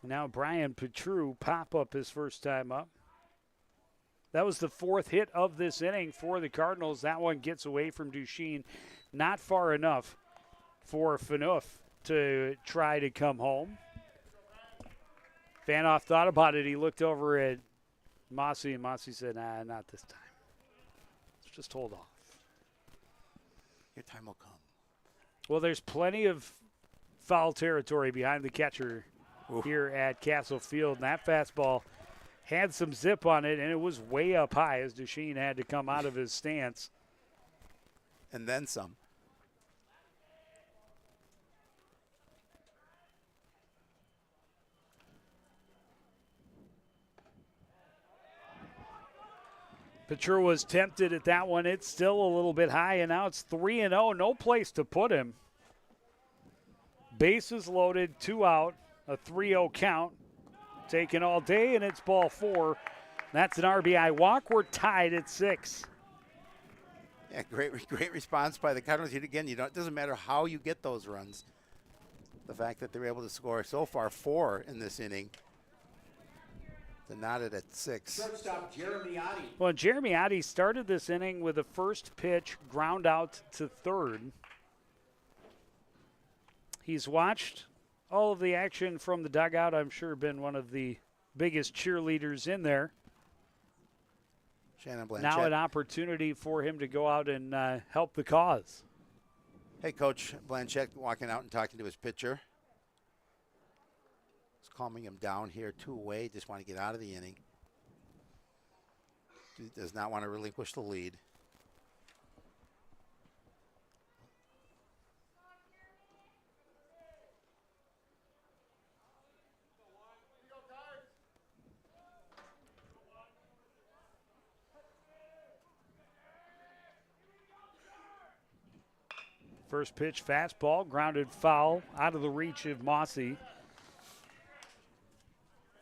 Now Brian Petru pop up his first time up. That was the 4th hit of this inning for the Cardinals. That one gets away from Duchesne. Not far enough for Phaneuf to try to come home. Fanoff thought about it. He looked over at Mossy, and Mossy said, nah, not this time. Let's just hold off. Your time will come. Well, there's plenty of foul territory behind the catcher here at Castle Field, and that fastball had some zip on it, and it was way up high as Duchesne had to come out of his stance. And then some. Petru was tempted at that one. It's still a little bit high, and now it's 3-0. No place to put him. Bases loaded, 2 out, a 3-0 count. Taken all day, and it's ball 4. That's an RBI walk. We're tied at 6. Yeah, great response by the Cardinals. Again, it doesn't matter how you get those runs. The fact that they're able to score so far 4 in this inning. They knotted at 6. Shortstop, Jeremy Oddie. Well, Jeremy Oddie started this inning with a first pitch ground out to 3rd. He's watched all of the action from the dugout. I'm sure been one of the biggest cheerleaders in there. Shannon Blanchett. Now an opportunity for him to go out and help the cause. Hey, Coach Blanchett walking out and talking to his pitcher. He's calming him down here, 2 away. Just want to get out of the inning. He does not want to relinquish the lead. First pitch, fastball, grounded foul, out of the reach of Mossy.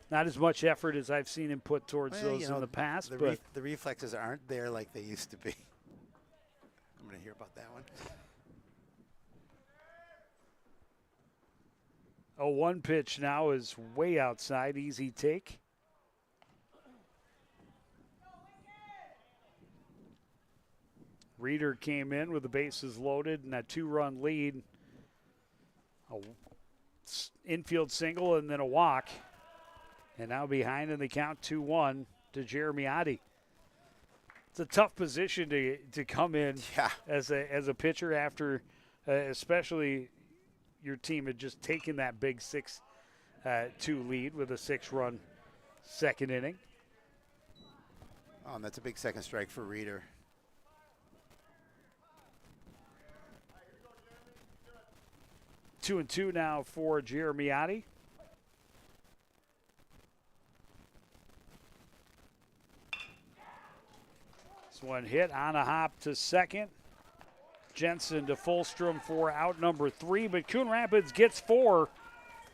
Not as much effort as I've seen him put towards those in the past. But the reflexes aren't there like they used to be. I'm going to hear about that one. a 1 pitch now is way outside, easy take. Reeder came in with the bases loaded and a 2-run lead. A infield single and then a walk. And now behind in the count 2-1 to Jeremy Oddie. It's a tough position to come in as a pitcher after, especially your team had just taken that big 6-2 lead with a 6-run second inning. Oh, and that's a big second strike for Reeder. Two and two now for Jeremy Oddie. This one hit on a hop to second. Jensen to Fulstrom for out number 3, but Coon Rapids gets 4.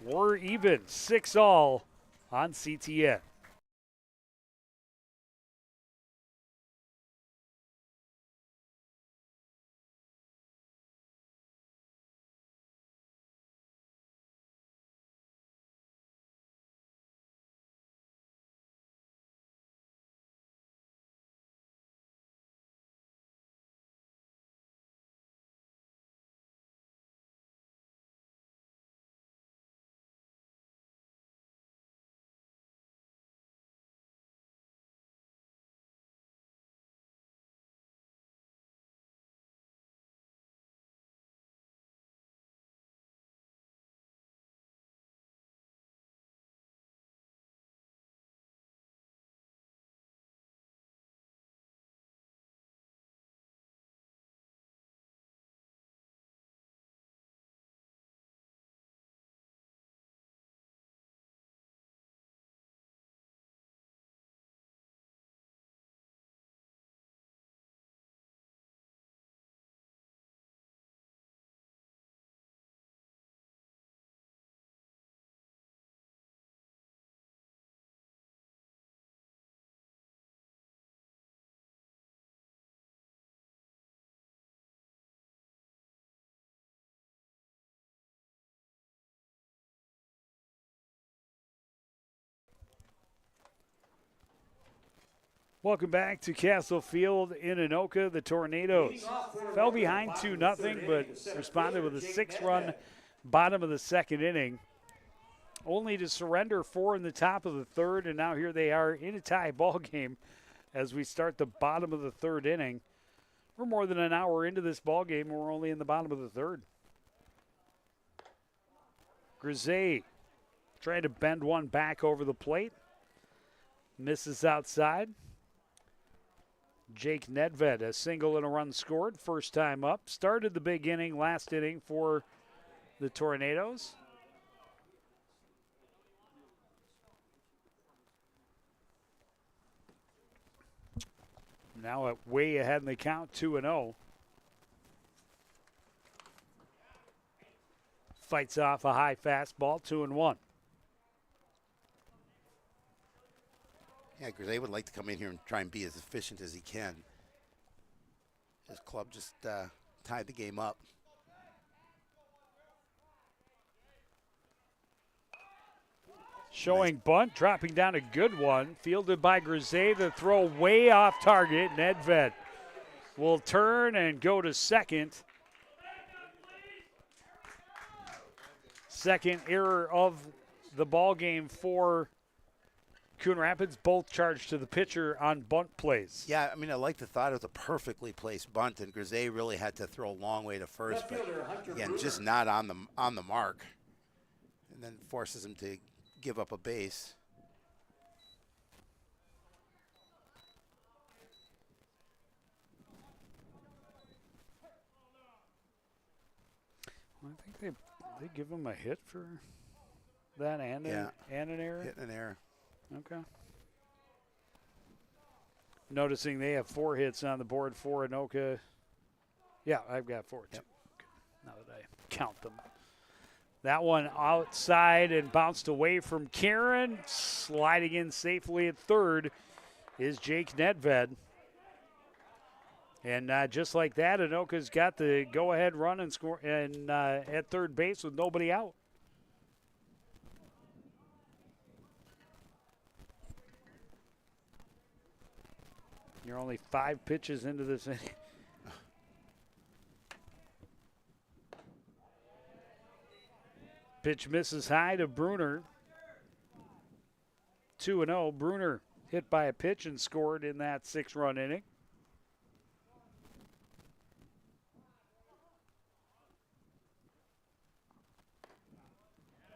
We're even, 6-all on CTN. Welcome back to Castle Field in Anoka. The Tornadoes fell behind 2-0, but responded with a 6-run bottom of the second inning, only to surrender 4 in the top of the third, and now here they are in a tie ball game as we start the bottom of the third inning. We're more than an hour into this ball game, and we're only in the bottom of the third. Grisey trying to bend one back over the plate. Misses outside. Jake Nedved, a single and a run scored. First time up. Started the big inning, last inning for the Tornadoes. Now way ahead in the count, 2-0. Fights off a high fastball, 2-1. Yeah, Grisey would like to come in here and try and be as efficient as he can. His club just tied the game up. Showing bunt, dropping down a good one. Fielded by Grisey. The throw way off target. Nedved will turn and go to second. Second error of the ball game for Coon Rapids, both charged to the pitcher on bunt plays. Yeah, I mean, I like the thought it was a perfectly placed bunt, and Grisey really had to throw a long way to first, but again, just not on the mark, and then forces him to give up a base. Well, I think they give him a hit for that and an error. Hit and an error. Okay. Noticing they have 4 hits on the board for Anoka. Yeah, I've got 4 too. Yep. Now that I count them. That one outside and bounced away from Karen. Sliding in safely at third is Jake Nedved. And just like that, Anoka's got the go-ahead run and score and at third base with nobody out. You're only 5 pitches into this inning. Pitch misses high to Bruner. 2-0. Bruner hit by a pitch and scored in that 6-run inning.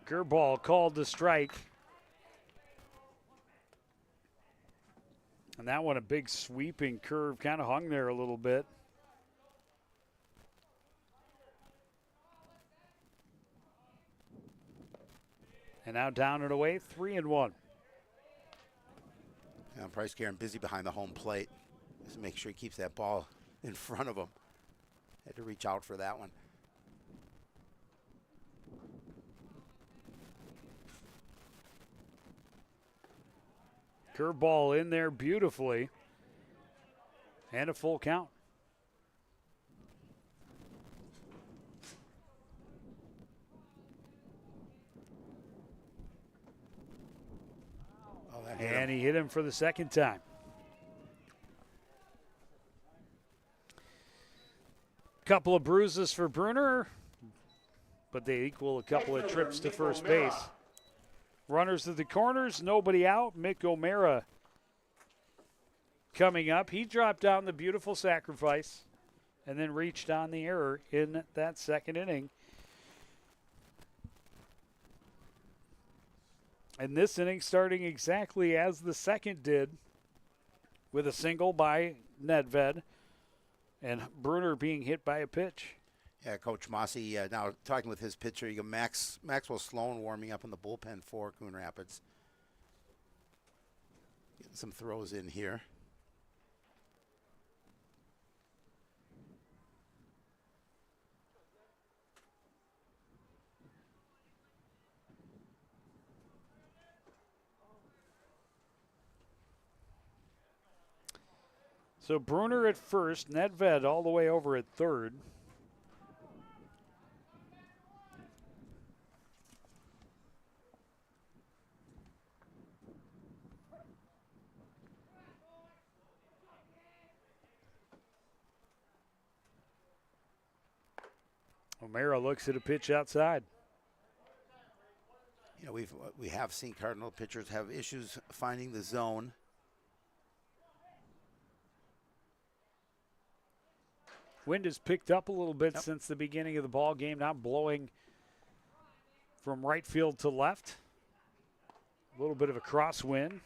Curveball called to strike. And that one, a big sweeping curve, kind of hung there a little bit. And now down and away, 3-1. Yeah, Bryce Karen busy behind the home plate. Just make sure he keeps that ball in front of him. Had to reach out for that one. Curveball in there beautifully. And a full count. Oh, that and he hit him for the second time. Couple of bruises for Bruner, but they equal a couple of trips to first base. Runners to the corners, nobody out. Mick O'Mara coming up. He dropped down the beautiful sacrifice and then reached on the error in that second inning. And this inning starting exactly as the second did, with a single by Nedved and Bruner being hit by a pitch. Yeah, Coach Mossy now talking with his pitcher. You got Maxwell Sloan warming up in the bullpen for Coon Rapids. Getting some throws in here. So Bruner at first, Nedved all the way over at third. O'Mara looks at a pitch outside. You know, we have seen Cardinal pitchers have issues finding the zone. Wind has picked up a little bit since the beginning of the ball game, now blowing from right field to left. A little bit of a crosswind.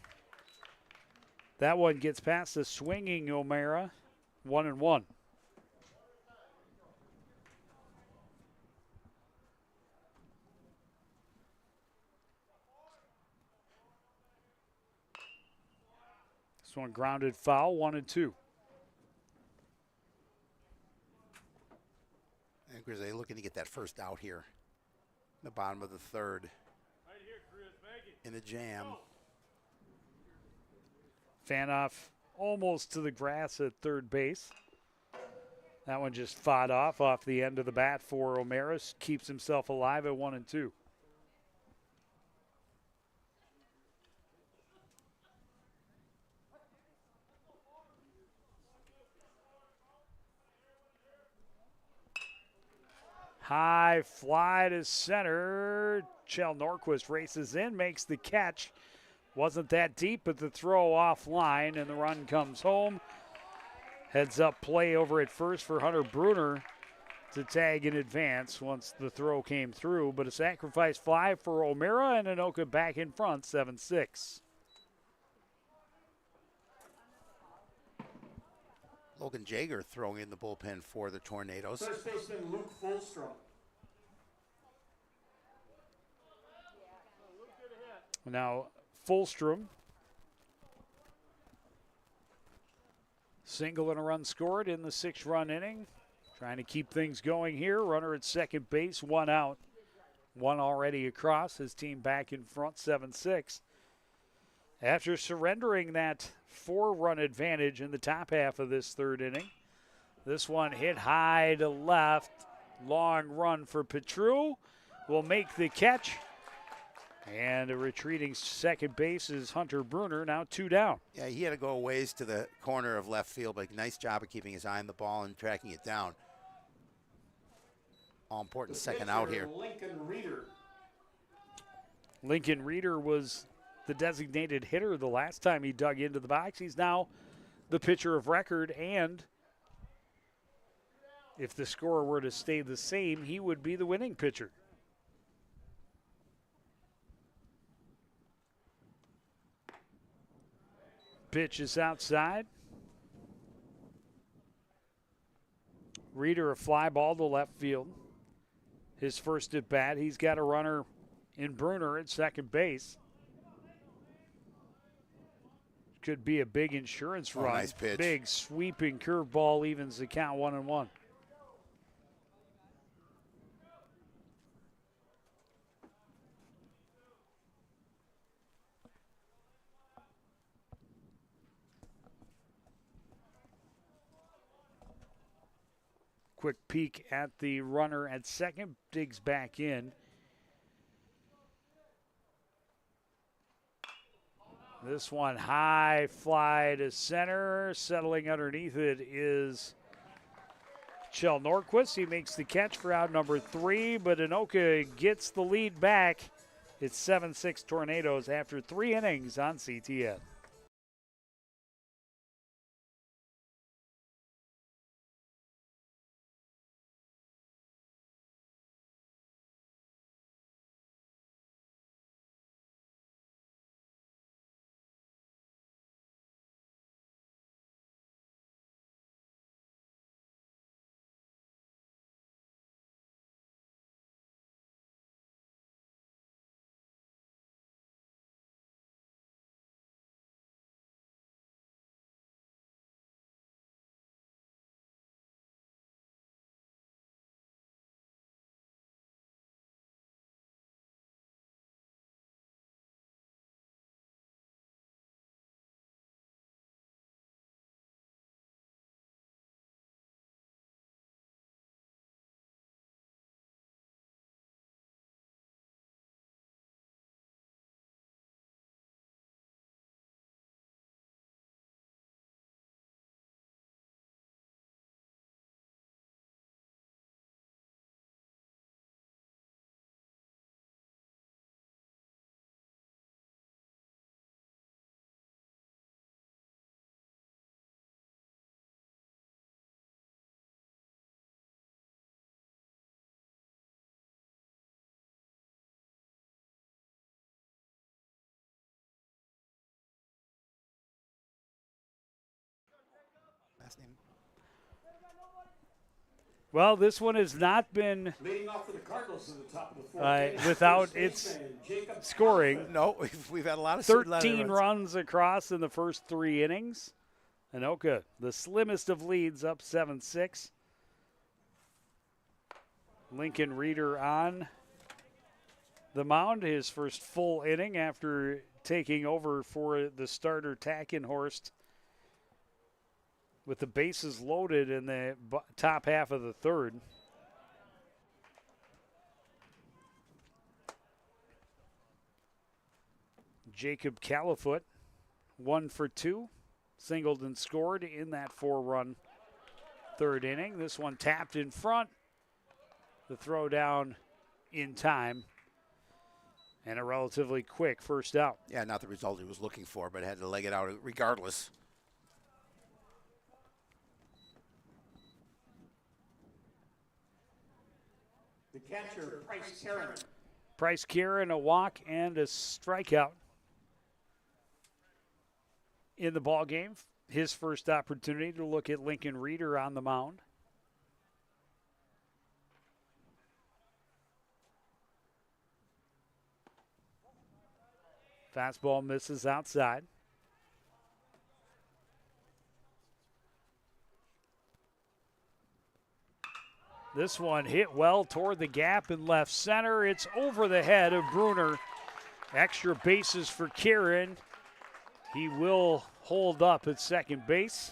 That one gets past the swinging O'Mara. 1-1. This one grounded foul, 1-2. And Grizzly looking to get that first out here. In the bottom of the third. In the jam. Fanoff almost to the grass at third base. That one just fought off the end of the bat for O'Mara. Keeps himself alive at 1-2. High fly to center. Chell Norquist races in, makes the catch. Wasn't that deep, but the throw offline, and the run comes home. Heads up play over at first for Hunter Bruner to tag in advance once the throw came through. But a sacrifice fly for O'Mara, and Anoka back in front, 7-6. Logan Jager throwing in the bullpen for the Tornadoes. First baseman Luke Fulstrom. Now, Fulstrom. Single and a run scored in the 6-run inning. Trying to keep things going here. Runner at second base, one out. One already across. His team back in front, 7-6. After surrendering that 4-run advantage in the top half of this third inning. This one hit high to left. Long run for Petru. Will make the catch. And a retreating second base is Hunter Bruner, now 2 down. Yeah, he had to go a ways to the corner of left field, but nice job of keeping his eye on the ball and tracking it down. All important second out here. Lincoln Reeder was the designated hitter the last time he dug into the box. He's now the pitcher of record, and if the score were to stay the same, he would be the winning pitcher. Pitch is outside. Reeder a fly ball to left field. His first at bat. He's got a runner in Bruner at second base. Could be a big insurance run. Nice pitch. Big sweeping curveball evens the count, 1-1. Quick peek at the runner at second, digs back in. This one high fly to center. Settling underneath it is Chell Norquist. He makes the catch for out number 3, but Anoka gets the lead back. It's 7-6 Tornadoes after 3 innings on CTN. name? Well, this one has not been Leading off for the Cardinals in the top of the fourth. without its scoring. No, we've had a lot of 13 runs across in the first 3 innings. Anoka, the slimmest of leads, up 7-6. Lincoln Reeder on the mound, his first full inning after taking over for the starter Tackenhorst with the bases loaded in the top half of the third. Jacob Califoot, 1 for 2, singled and scored in that 4-run third inning. This one tapped in front. The throw down in time. And a relatively quick first out. Yeah, not the result he was looking for, but had to leg it out regardless. The catcher, Price Karen. Price Karen, a walk and a strikeout in the ball game. His first opportunity to look at Lincoln Reeder on the mound. Fastball misses outside. This one hit well toward the gap in left center. It's over the head of Bruner. Extra bases for Kieran. He will hold up at second base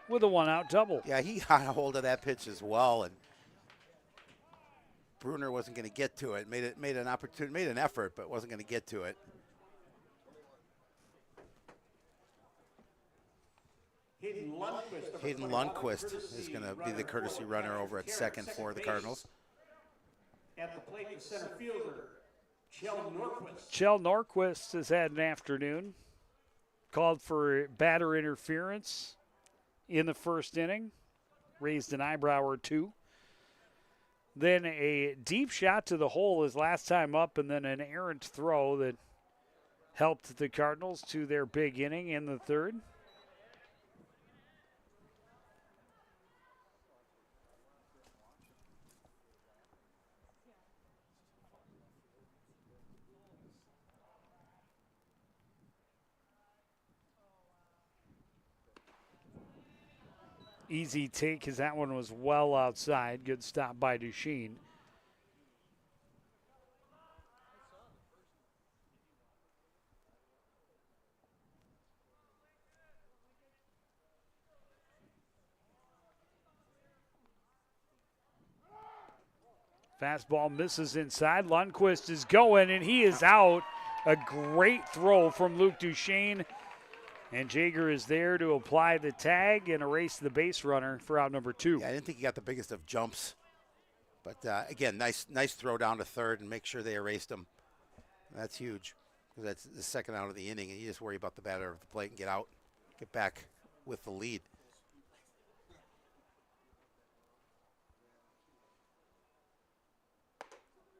with a 1-out double. Yeah, he got a hold of that pitch as well, and Bruner wasn't going to get to it. Made an opportunity, made an effort, but wasn't going to get to it. Hayden Lundquist is going to be the courtesy runner over at second for the Cardinals. At the plate, the center fielder, Chell Norquist. Chell Norquist has had an afternoon. Called for batter interference in the first inning. Raised an eyebrow or two. Then a deep shot to the hole his last time up, and then an errant throw that helped the Cardinals to their big inning in the third. Easy take because that one was well outside. Good stop by Duchesne. Fastball misses inside. Lundquist is going, and he is out. A great throw from Luke Duchesne. And Jaeger is there to apply the tag and erase the base runner for out number 2. Yeah, I didn't think he got the biggest of jumps. But, again, nice throw down to third and make sure they erased him. That's huge. That's the second out of the inning, and you just worry about the batter of the plate and get back with the lead.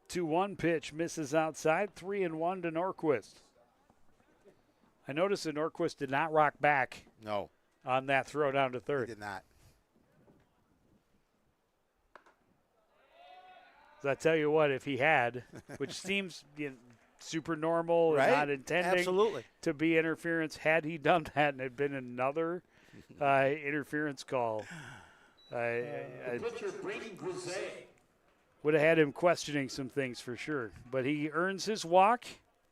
Two 2-1 pitch misses outside. 3-1 to Norquist. I noticed that Norquist did not rock back. No. On that throw down to third. He did not. So I tell you what, if he had, which seems super normal right? and not intending Absolutely. to be interference, had he done that and it had been another interference call, would have had him questioning some things for sure. But he earns his walk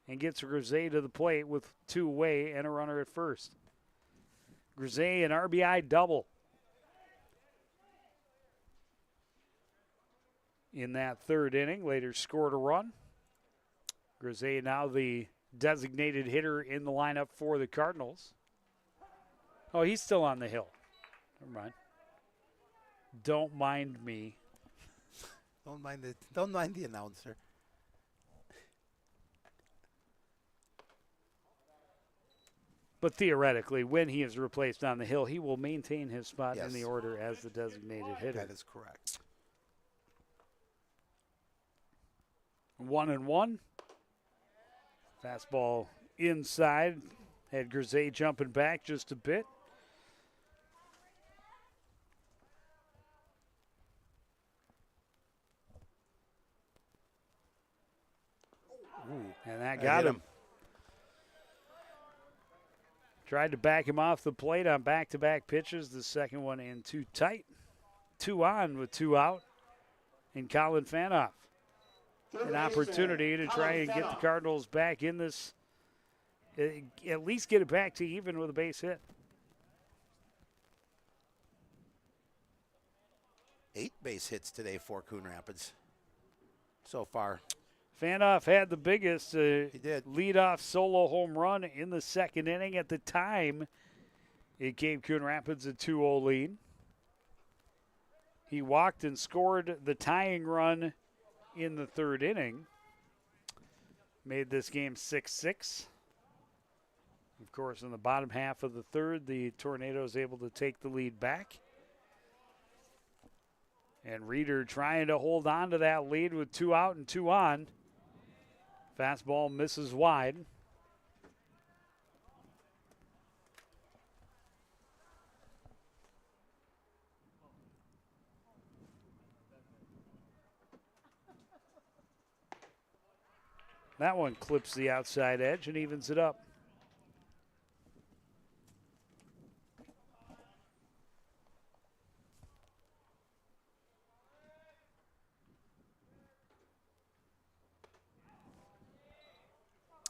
and gets Grisey to the plate with 2 away and a runner at first. Grisey an RBI double in that third inning. Later scored a run. Grisey now the designated hitter in the lineup for the Cardinals. Oh, he's still on the hill. Never mind. Don't mind me. Don't mind the announcer. But theoretically, when he is replaced on the hill, he will maintain his spot Yes. in the order as the designated hitter. That is correct. 1-1. Fastball inside. Had Grisey jumping back just a bit. And that got him. Tried to back him off the plate on back-to-back pitches. The second one in too tight. 2 on with 2 out. And Colin Fanoff. An opportunity to try and get the Cardinals back in this, at least get it back to even with a base hit. 8 base hits today for Coon Rapids so far. Fanoff had the biggest He did. leadoff solo home run in the second inning. At the time, it gave Coon Rapids a 2-0 lead. He walked and scored the tying run in the third inning. Made this game 6-6. Of course, in the bottom half of the third, the Tornadoes able to take the lead back. And Reeder trying to hold on to that lead with 2 out and 2 on. Fastball misses wide. That one clips the outside edge and evens it up.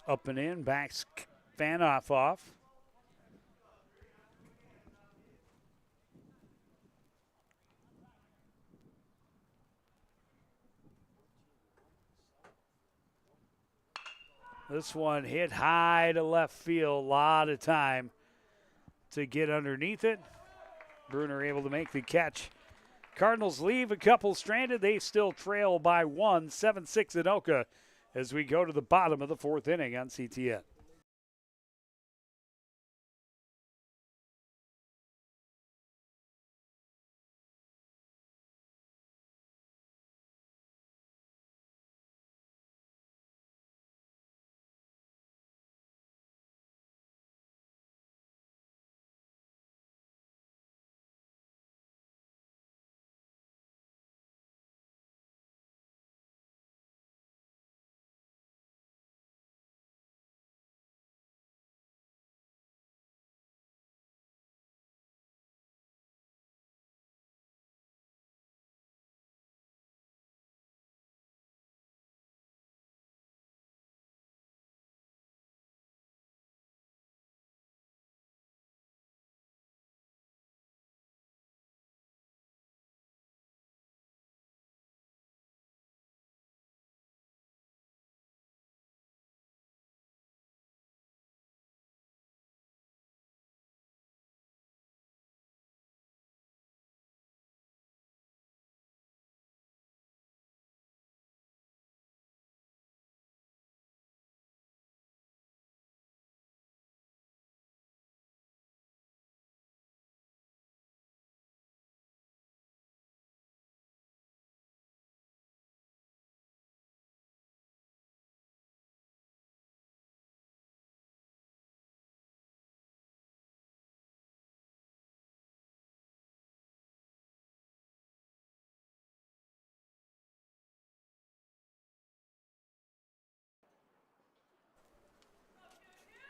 Up and in, backs Fanoff off. This one hit high to left field. A lot of time to get underneath it. Bruner able to make the catch. Cardinals leave a couple stranded. They still trail by 1, 7-6 Anoka as we go to the bottom of the 4th inning on CTN.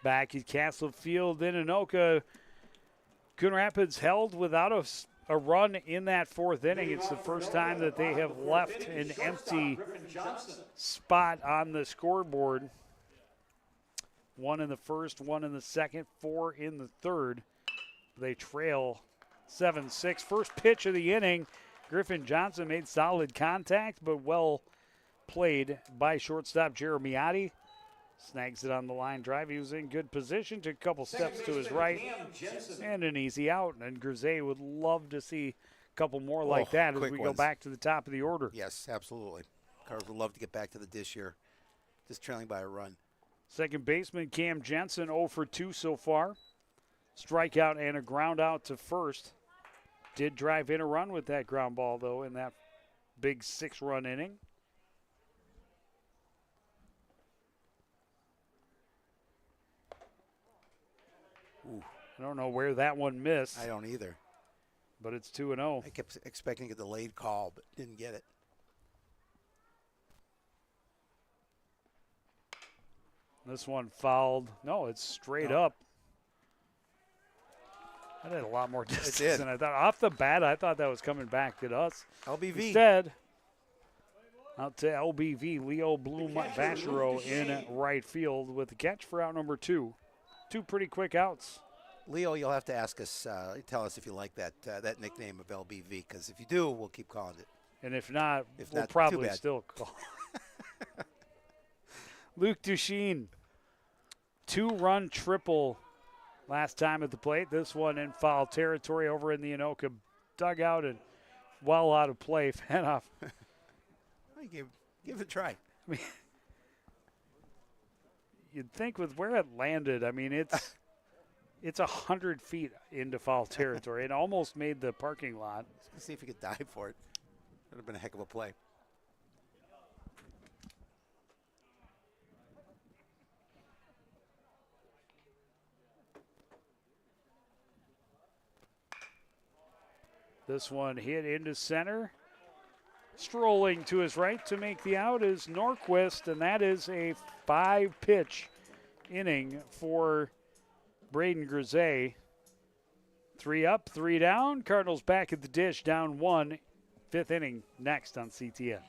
Back at Castle Field in Anoka, Coon Rapids held without a run in that 4th inning. It's the first time that they have left an empty spot on the scoreboard. 1 in the first, 1 in the second, 4 in the third. They trail 7-6. First pitch of the inning, Griffin Johnson made solid contact, but well played by shortstop Jeremy Otti. Snags it on the line drive. He was in good position, took a couple steps to his right, and an easy out. And Grisey would love to see a couple more like that as we go back to the top of the order. Yes, absolutely. Cardinals would love to get back to the dish here, just trailing by a run. Second baseman Cam Jensen 0 for 2 so far. Strikeout and a ground out to first. Did drive in a run with that ground ball, though, in that big 6-run inning. Ooh. I don't know where that one missed. I don't either. But it's 2-0. I kept expecting a delayed call, but didn't get it. This one fouled. No, it's straight up. That had a lot more distance than I thought. Off the bat, I thought that was coming back at us. LBV. Instead, out to LBV, Leo Bloom Vachereau in right field with the catch for out number 2. 2 pretty quick outs. Leo, you'll have to ask us, tell us if you like that nickname of LBV, because if you do, we'll keep calling it. And if not, we'll not, probably still call. Luke Duchesne, 2-run triple last time at the plate. This one in foul territory over in the Anoka dugout and well out of play. Fanoff. Give it a try. I mean, you'd think with where it landed, I mean, it's 100 feet into foul territory. It almost made the parking lot. Let's see if he could dive for it. That would have been a heck of a play. This one hit into center. Strolling to his right to make the out is Norquist, and that is a 5-pitch inning for Braden Grisey. 3 up, 3 down. Cardinals back at the dish, down 1. 5th inning next on CTN.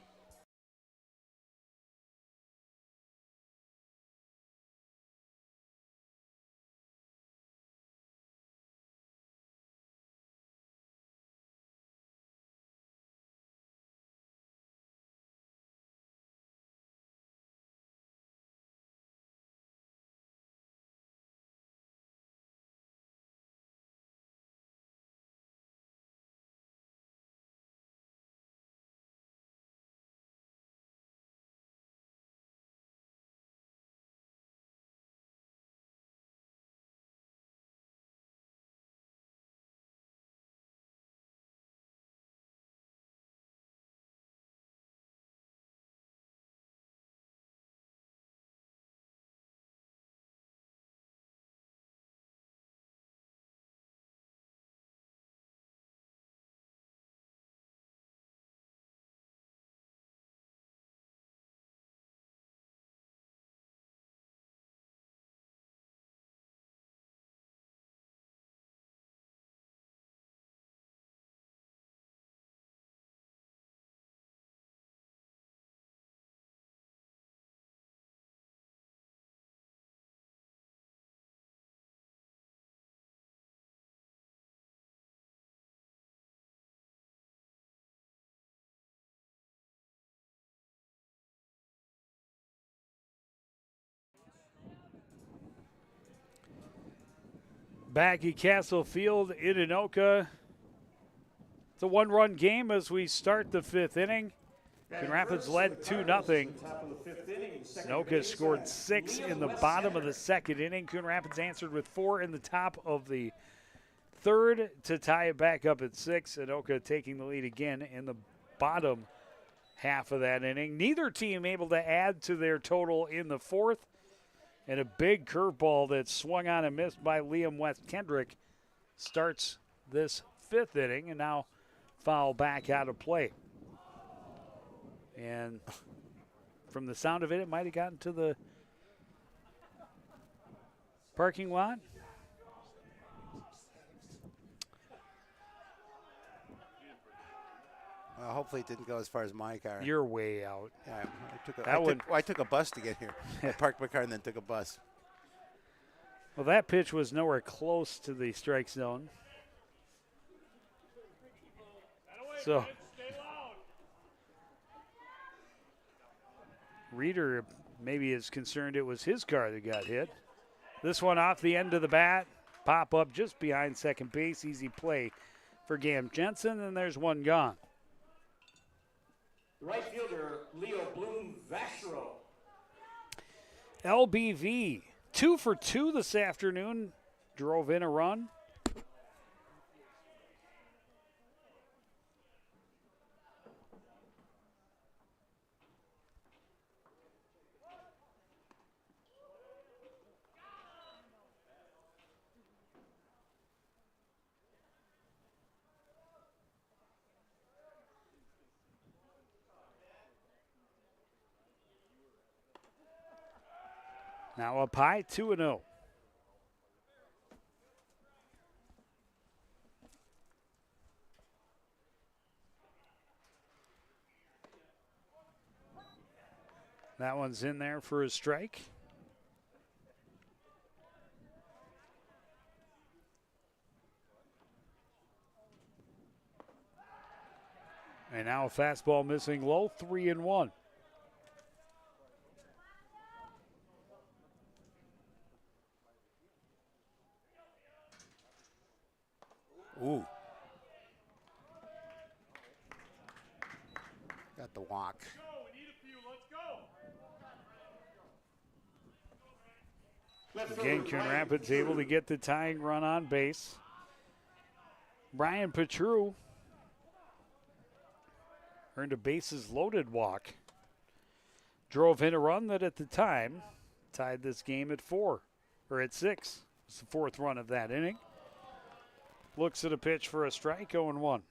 Back at Castle Field in Anoka. It's a 1-run game as we start the 5th inning. Coon Rapids led 2-0. Anoka scored 6 in the bottom of the 2nd inning. Coon Rapids answered with 4 in the top of the 3rd to tie it back up at 6. Anoka taking the lead again in the bottom half of that inning. Neither team able to add to their total in the 4th. And a big curveball that swung on and missed by Liam West Kendrick starts this 5th inning, and now foul back out of play. And from the sound of it, it might have gotten to the parking lot. Hopefully it didn't go as far as my car. You're way out. Yeah, I took a bus to get here. I parked my car and then took a bus. Well, that pitch was nowhere close to the strike zone. So, Reeder maybe is concerned it was his car that got hit. This one off the end of the bat. Pop up just behind second base. Easy play for Gam Jensen, and there's one gone. Right fielder, Leo Bloom Vachereau. LBV, 2 for 2 this afternoon. Drove in a run. Now up high, 2-0. That one's in there for a strike. And now a fastball missing low, 3-1. Ooh. Got the walk. Again, Coon Rapids able to get the tying run on base. Brian Petru earned a bases loaded walk. Drove in a run that at the time tied this game at 6. It's the fourth run of that inning. Looks at a pitch for a strike, 0-1.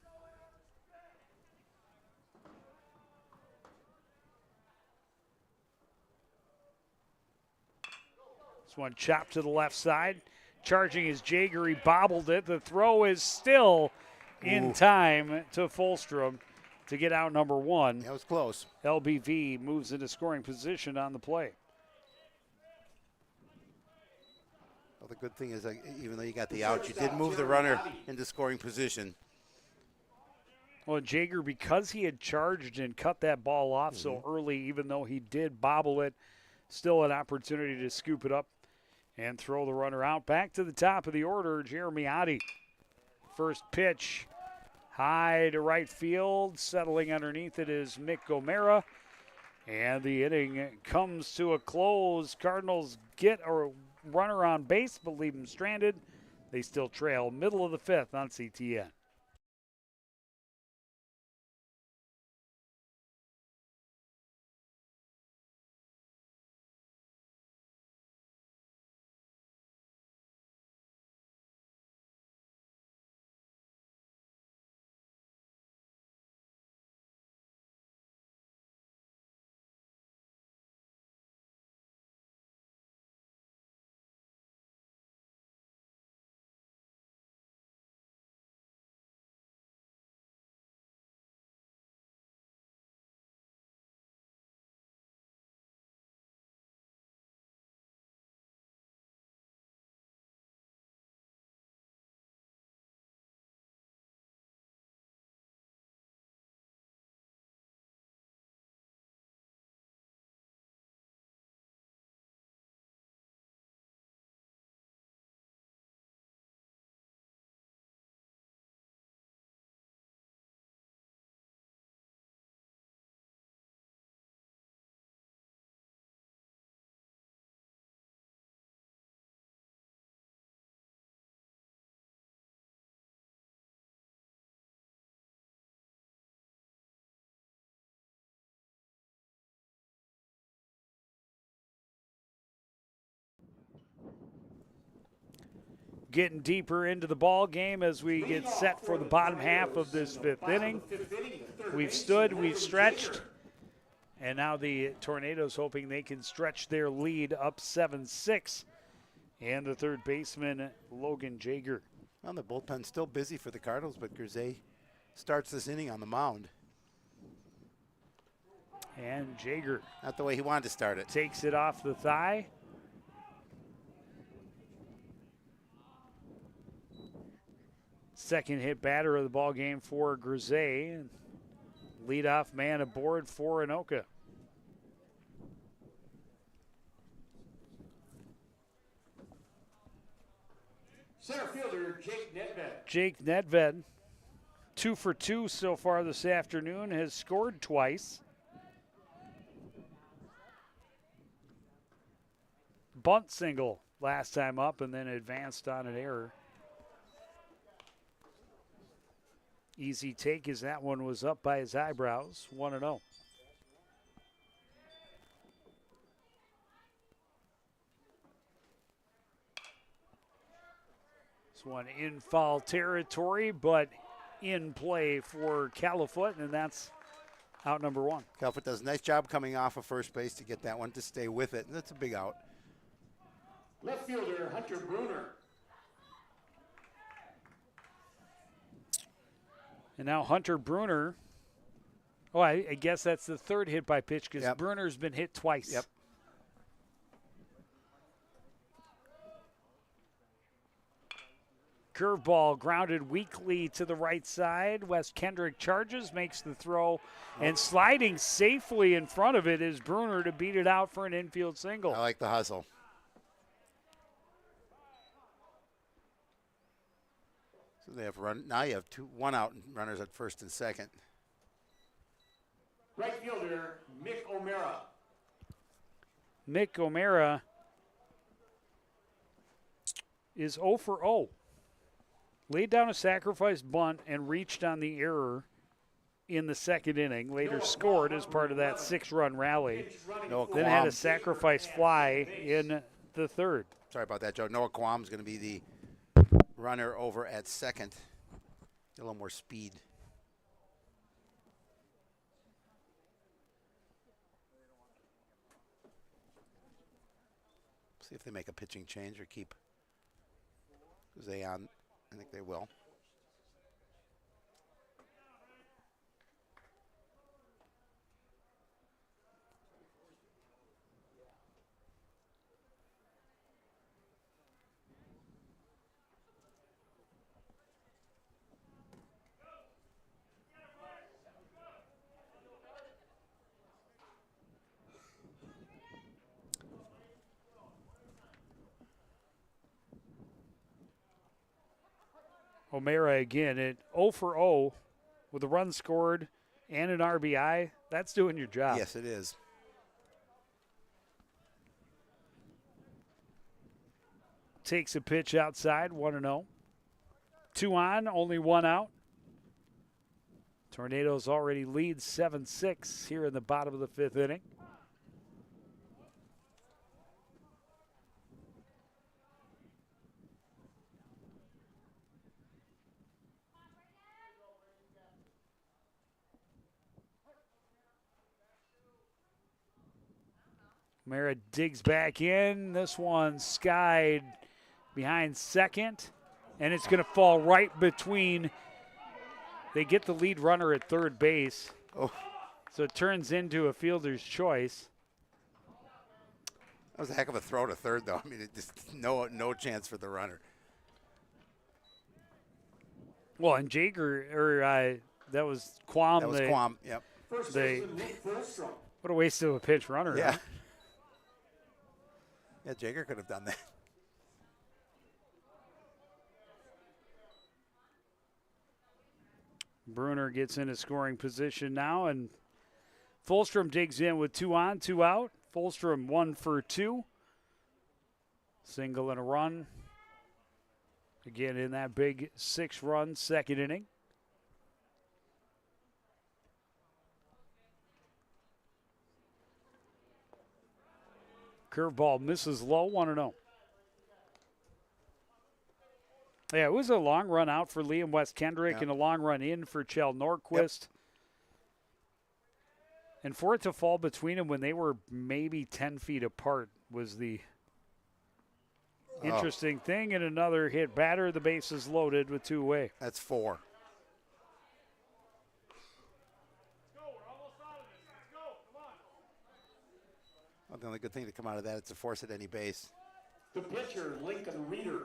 This one chopped to the left side. Charging is Jaeger. He bobbled it. The throw is still in time to Fulstrom to get out number 1. That was close. LBV moves into scoring position on the play. Well, the good thing is, even though you got the out, you did move the runner into scoring position. Well, Jaeger, because he had charged and cut that ball off so early, even though he did bobble it, still an opportunity to scoop it up and throw the runner out. Back to the top of the order, Jeremy Oddie. First pitch, high to right field. Settling underneath it is Mick Gomera. And the inning comes to a close. Cardinals get a runner on base, but leave him stranded. They still trail middle of the 5th on CTN. Getting deeper into the ball game as we get set for the bottom half of this 5th inning. We've stood, we've stretched, and now the Tornadoes hoping they can stretch their lead up 7-6. And the third baseman, Logan Jaeger. Well, the bullpen's still busy for the Cardinals, but Grisey starts this inning on the mound. And Jaeger. Not the way he wanted to start it. Takes it off the thigh. Second hit batter of the ball game for Grisey. Leadoff man aboard for Anoka. Center fielder Jake Nedved. Jake Nedved, 2 for 2 so far this afternoon, has scored twice. Bunt single last time up and then advanced on an error. Easy take as that one was up by his eyebrows, 1-0. This one in foul territory, but in play for Califoot, and that's out number 1. Califoot does a nice job coming off of first base to get that one to stay with it, and that's a big out. Left fielder, Hunter Bruner. And now Hunter Bruner. Oh, I guess that's the third hit by pitch because Bruner's been hit twice. Yep. Curveball grounded weakly to the right side. Wes Kendrick charges, makes the throw, and sliding safely in front of it is Bruner to beat it out for an infield single. I like the hustle. So they have run. Now you have one out and runners at first and second. Right fielder, Mick O'Mara. Mick O'Mara is 0 for 0. Laid down a sacrifice bunt and reached on the error in the second inning. Later scored as part of that 6-run rally. Then had a sacrifice fly in the third. Sorry about that, Joe. Noah Quam's going to be the runner over at second. A little more speed. See if they make a pitching change or keep Jose on. I think they will. O'Mara again at 0 for 0 with a run scored and an RBI. That's doing your job. Yes, it is. Takes a pitch outside, 1-0. 2 on, only 1 out. Tornadoes already lead 7-6 here in the bottom of the 5th inning. Mara digs back in. This one skied behind second, and it's going to fall right between. They get the lead runner at third base. Oh. So it turns into a fielder's choice. That was a heck of a throw to third, though. I mean, it just no chance for the runner. Well, and Jager, that was Quam. That was Quam, yep. What a waste of a pitch runner. Yeah. Huh? Yeah, Jager could have done that. Bruner gets into scoring position now, and Fulstrom digs in with 2 on, 2 out. Fulstrom 1 for 2. Single and a run. Again, in that big 6-run second inning. Curveball misses low, 1-0. Yeah, it was a long run out for Liam West Kendrick and a long run in for Chell Norquist. Yep. And for it to fall between them when they were maybe 10 feet apart was the interesting thing. And another hit batter. The base is loaded with 2 away. That's 4. Well, the only good thing to come out of that is to force at any base. The pitcher, Lincoln Reeder.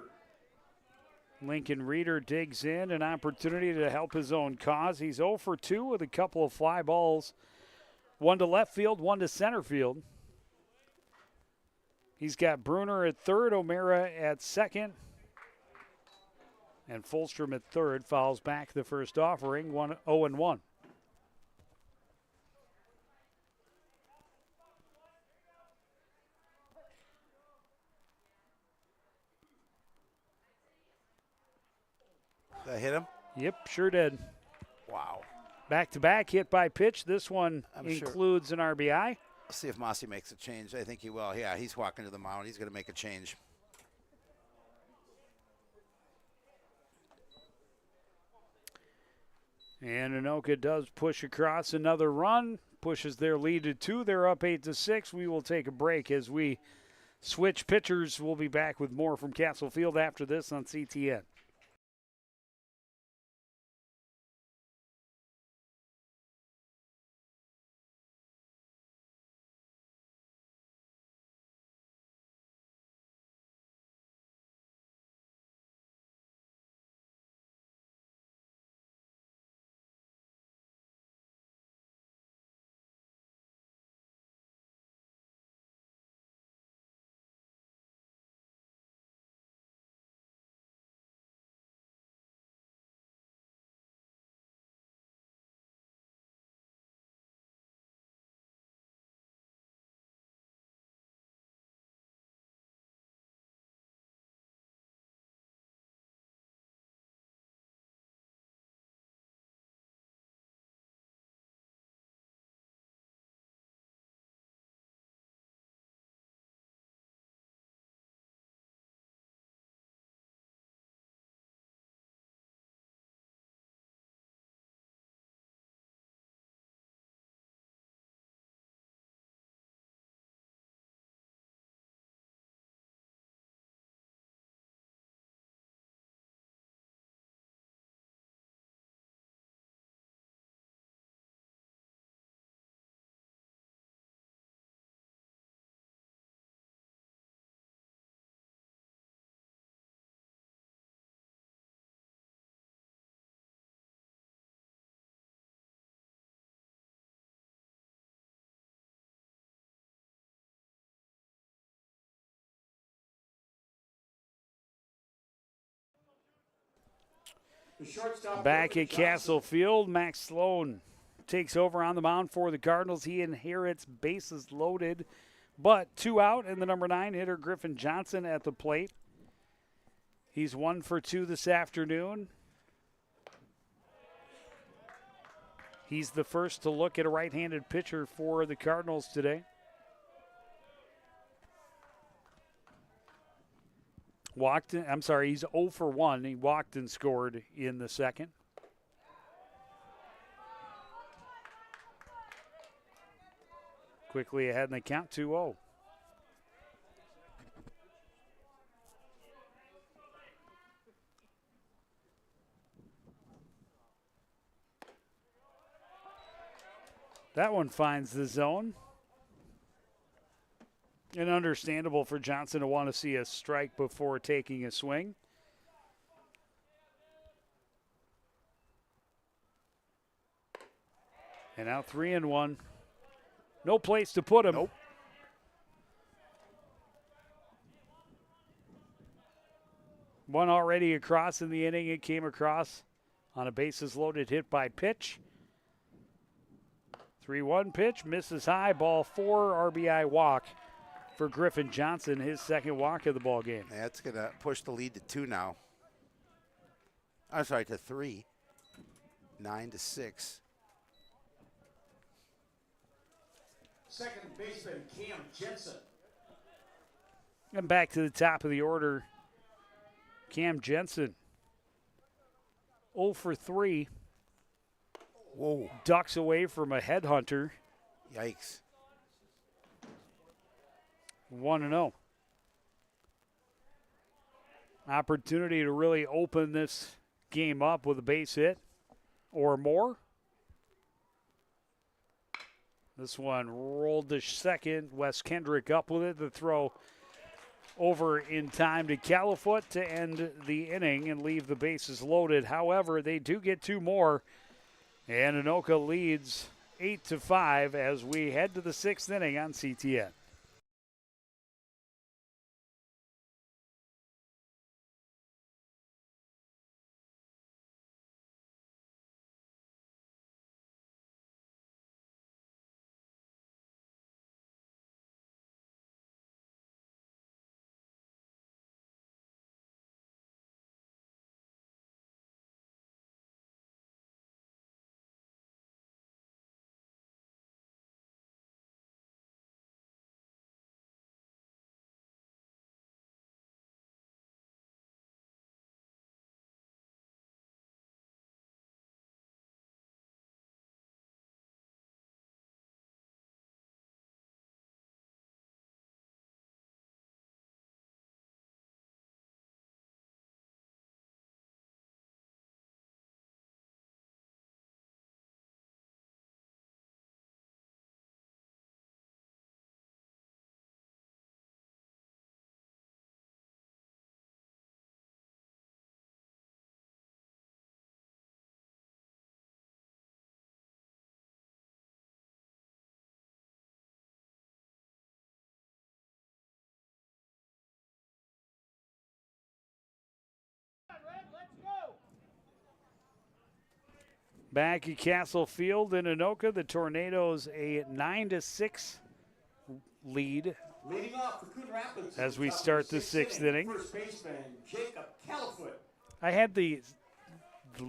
Lincoln Reeder digs in, an opportunity to help his own cause. He's 0 for 2 with a couple of fly balls. 1 to left field, 1 to center field. He's got Bruner at third, O'Mara at second. And Fulstrom at third fouls back the first offering, 0-1. That hit him? Yep, sure did. Wow. Back-to-back hit by pitch. This one includes an RBI. Let's see if Mossy makes a change. I think he will. Yeah, he's walking to the mound. He's going to make a change. And Anoka does push across another run, pushes their lead to 2. They're up 8-6. We will take a break as we switch pitchers. We'll be back with more from Castle Field after this on CTN. Back at Castle Field, Max Sloan takes over on the mound for the Cardinals. He inherits bases loaded, but 2 out, and the number 9 hitter Griffin Johnson at the plate. He's 1 for 2 this afternoon. He's the first to look at a right-handed pitcher for the Cardinals today. He's 0 for 1. He walked and scored in the second. Quickly ahead in the count, 2-0. That one finds the zone. And understandable for Johnson to want to see a strike before taking a swing. And now 3-1. No place to put him. Nope. One already across in the inning. It came across on a bases loaded hit by pitch. 3-1 pitch, misses high, ball 4, RBI walk for Griffin Johnson, his second walk of the ball game. That's going to push the lead to 2 now. I'm sorry, to 3. 9-6. Second baseman Cam Jensen. And back to the top of the order, Cam Jensen. 0 for 3. Whoa. Ducks away from a headhunter. Yikes. 1-0. Opportunity to really open this game up with a base hit or more. This one rolled to second. Wes Kendrick up with it. The throw over in time to Califoot to end the inning and leave the bases loaded. However, they do get 2 more. And Anoka leads 8-5 as we head to the 6th inning on CTN. Back at Castle Field in Anoka, the Tornadoes a 9-6 lead Leading off for Coon Rapids as in we the top of start the the sixth inning. First baseman Jacob Califoot. I had the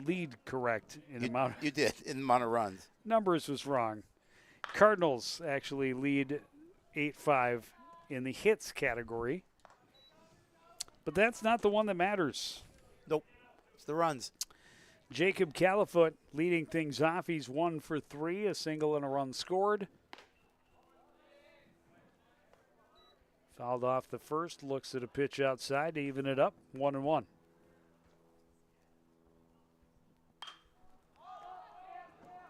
lead correct in amount. You did, in amount of runs. Numbers was wrong. Cardinals actually lead 8-5 in the hits category. But that's not the one that matters. Nope, it's the runs. Jacob Califoot leading things off. He's 1 for 3, a single and a run scored. Fouled off the first, looks at a pitch outside to even it up, 1-1.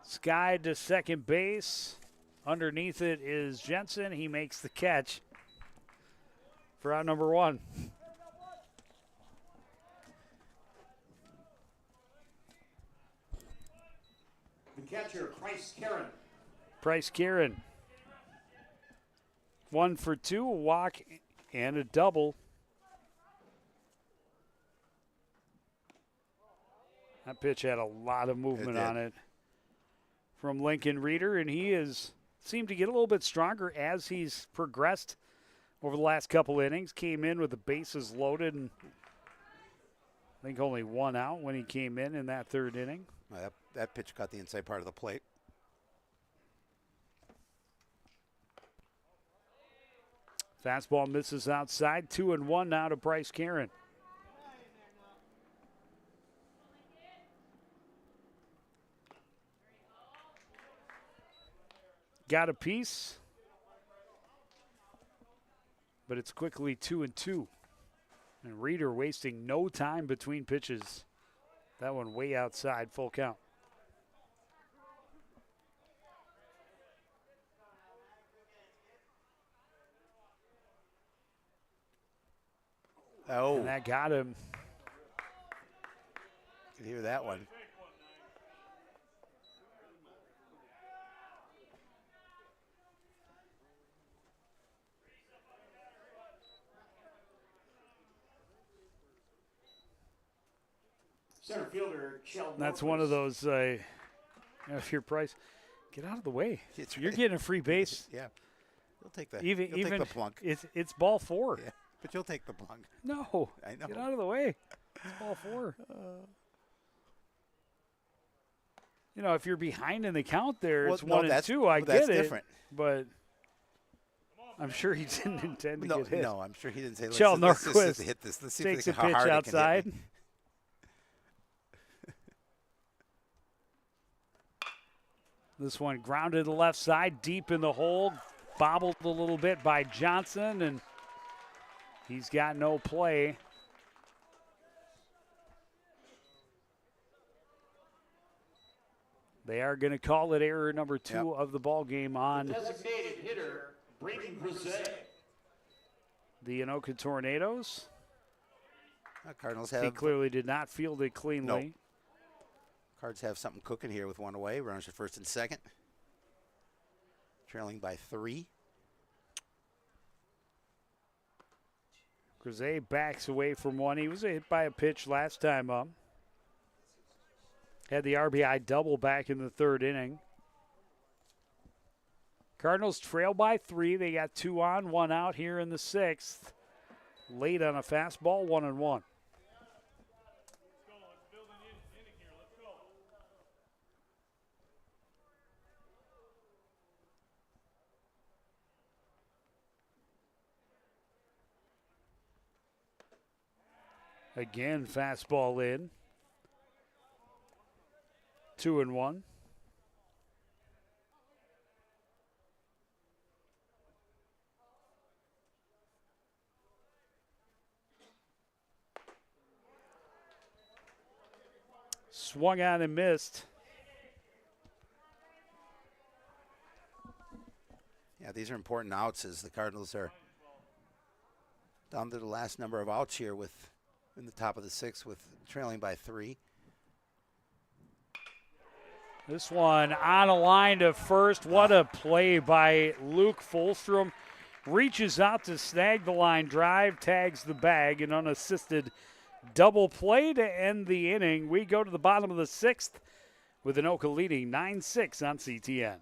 Sky to second base. Underneath it is Jensen. He makes the catch for out number 1. The catcher, Price Karen. Price Karen. 1 for 2, a walk and a double. That pitch had a lot of movement on it from Lincoln Reeder, and he has seemed to get a little bit stronger as he's progressed over the last couple innings. Came in with the bases loaded, and I think only 1 out when he came in that third inning. Well, that pitch caught the inside part of the plate. Fastball misses outside. 2-1 now to Bryce Karen. Got a piece, but it's quickly 2-2. And Reeder wasting no time between pitches. That one way outside, full count. Oh. And that got him. You can hear that one. Center fielder, Sheldon. That's one of those, if you're Price, get out of the way. You're getting a free base. Yeah. You'll take the, Even take the plunk. It's ball 4. Yeah. But you'll take the plunk. No. I know. Get out of the way. It's ball 4. You know, if you're behind in the count there, it's 1-2. I get it. Different. But I'm sure he didn't intend to get hit. No, I'm sure he didn't say, Shell let's Norquist just hit this. Let's see takes if a how pitch hard outside. It can hit me. This one grounded to the left side, deep in the hole, bobbled a little bit by Johnson, and he's got no play. They are going to call it error number 2 of the ball game on Designated hitter, Brayden Grisey. the Anoka Tornadoes. Cardinals He have clearly did not field it cleanly. No. Cards have something cooking here with 1 away. Runners at first and second. Trailing by 3. Grisey backs away from 1. He was hit by a pitch last time up. Had the RBI double back in the 3rd inning. Cardinals trail by 3. They got 2 on, 1 out here in the 6th. Late on a fastball, 1-1. Again, fastball in. 2-1. Swung on and missed. Yeah, these are important outs as the Cardinals are down to the last number of outs here with in the top of the 6th with trailing by 3. This one on a line to first. What a play by Luke Folstrom. Reaches out to snag the line drive, tags the bag, an unassisted double play to end the inning. We go to the bottom of the 6th with Anoka leading 9-6 on CTN.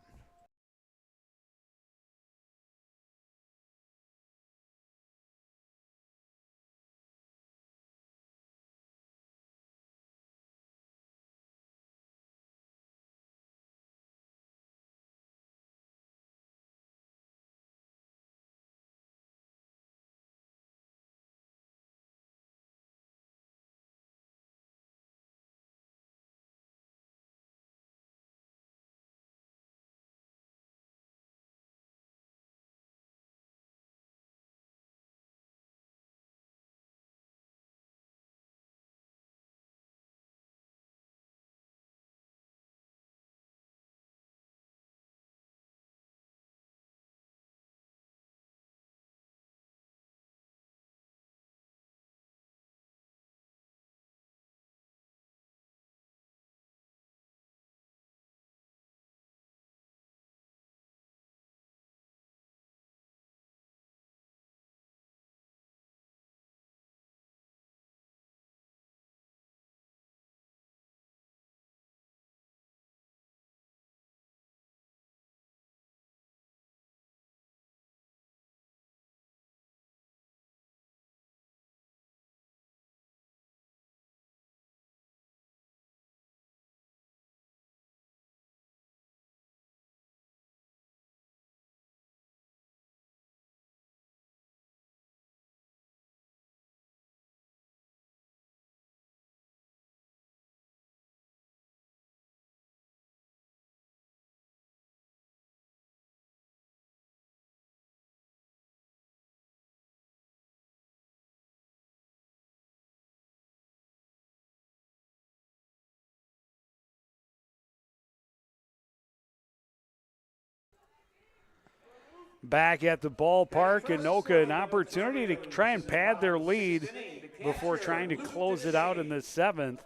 Back at the ballpark, Anoka an opportunity to try and pad their lead before trying to close it out in the 7th.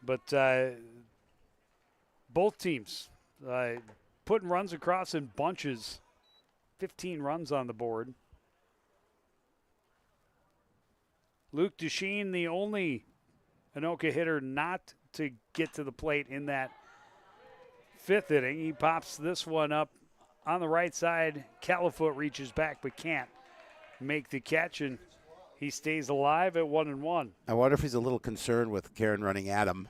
But both teams putting runs across in bunches. 15 runs on the board. Luke Desheen, the only Anoka hitter not to get to the plate in that 5th inning. He pops this one up on the right side. Califoot reaches back but can't make the catch, and he stays alive at 1-1. I wonder if he's a little concerned with Karen running at him.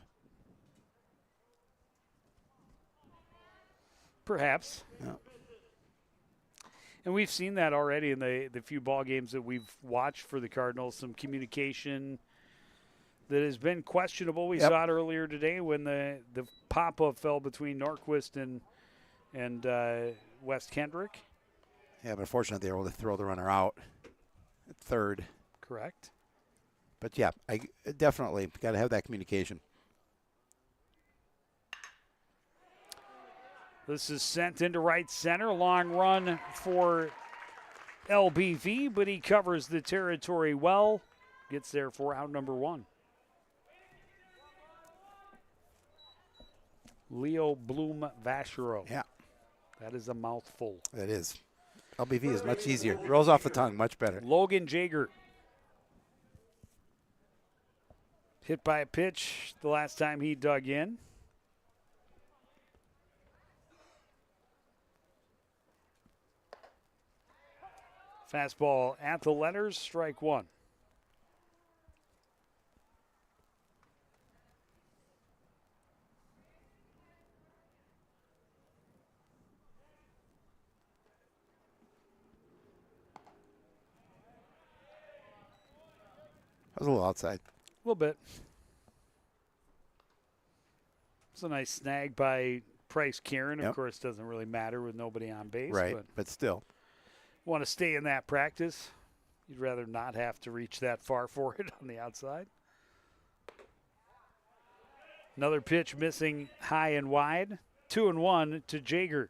Perhaps. Yeah. And we've seen that already in the few ball games that we've watched for the Cardinals. Some communication that has been questionable. We saw it earlier today when the pop-up fell between Norquist and West Kendrick. Yeah, but unfortunately they were able to throw the runner out at 3rd. Correct. But yeah, I definitely got to have that communication. This is sent into right center. Long run for LBV, but he covers the territory well. Gets there for out number 1. Leo Bloom Vachereau. Yeah. That is a mouthful. That is. LBV is much easier. Rolls off the tongue much better. Logan Jaeger. Hit by a pitch the last time he dug in. Fastball at the letters, strike 1. I was a little outside. A little bit. It's a nice snag by Price Karen. Of course, doesn't really matter with nobody on base. Right, but still. Want to stay in that practice. You'd rather not have to reach that far for it on the outside. Another pitch missing high and wide. 2-1 to Jaeger.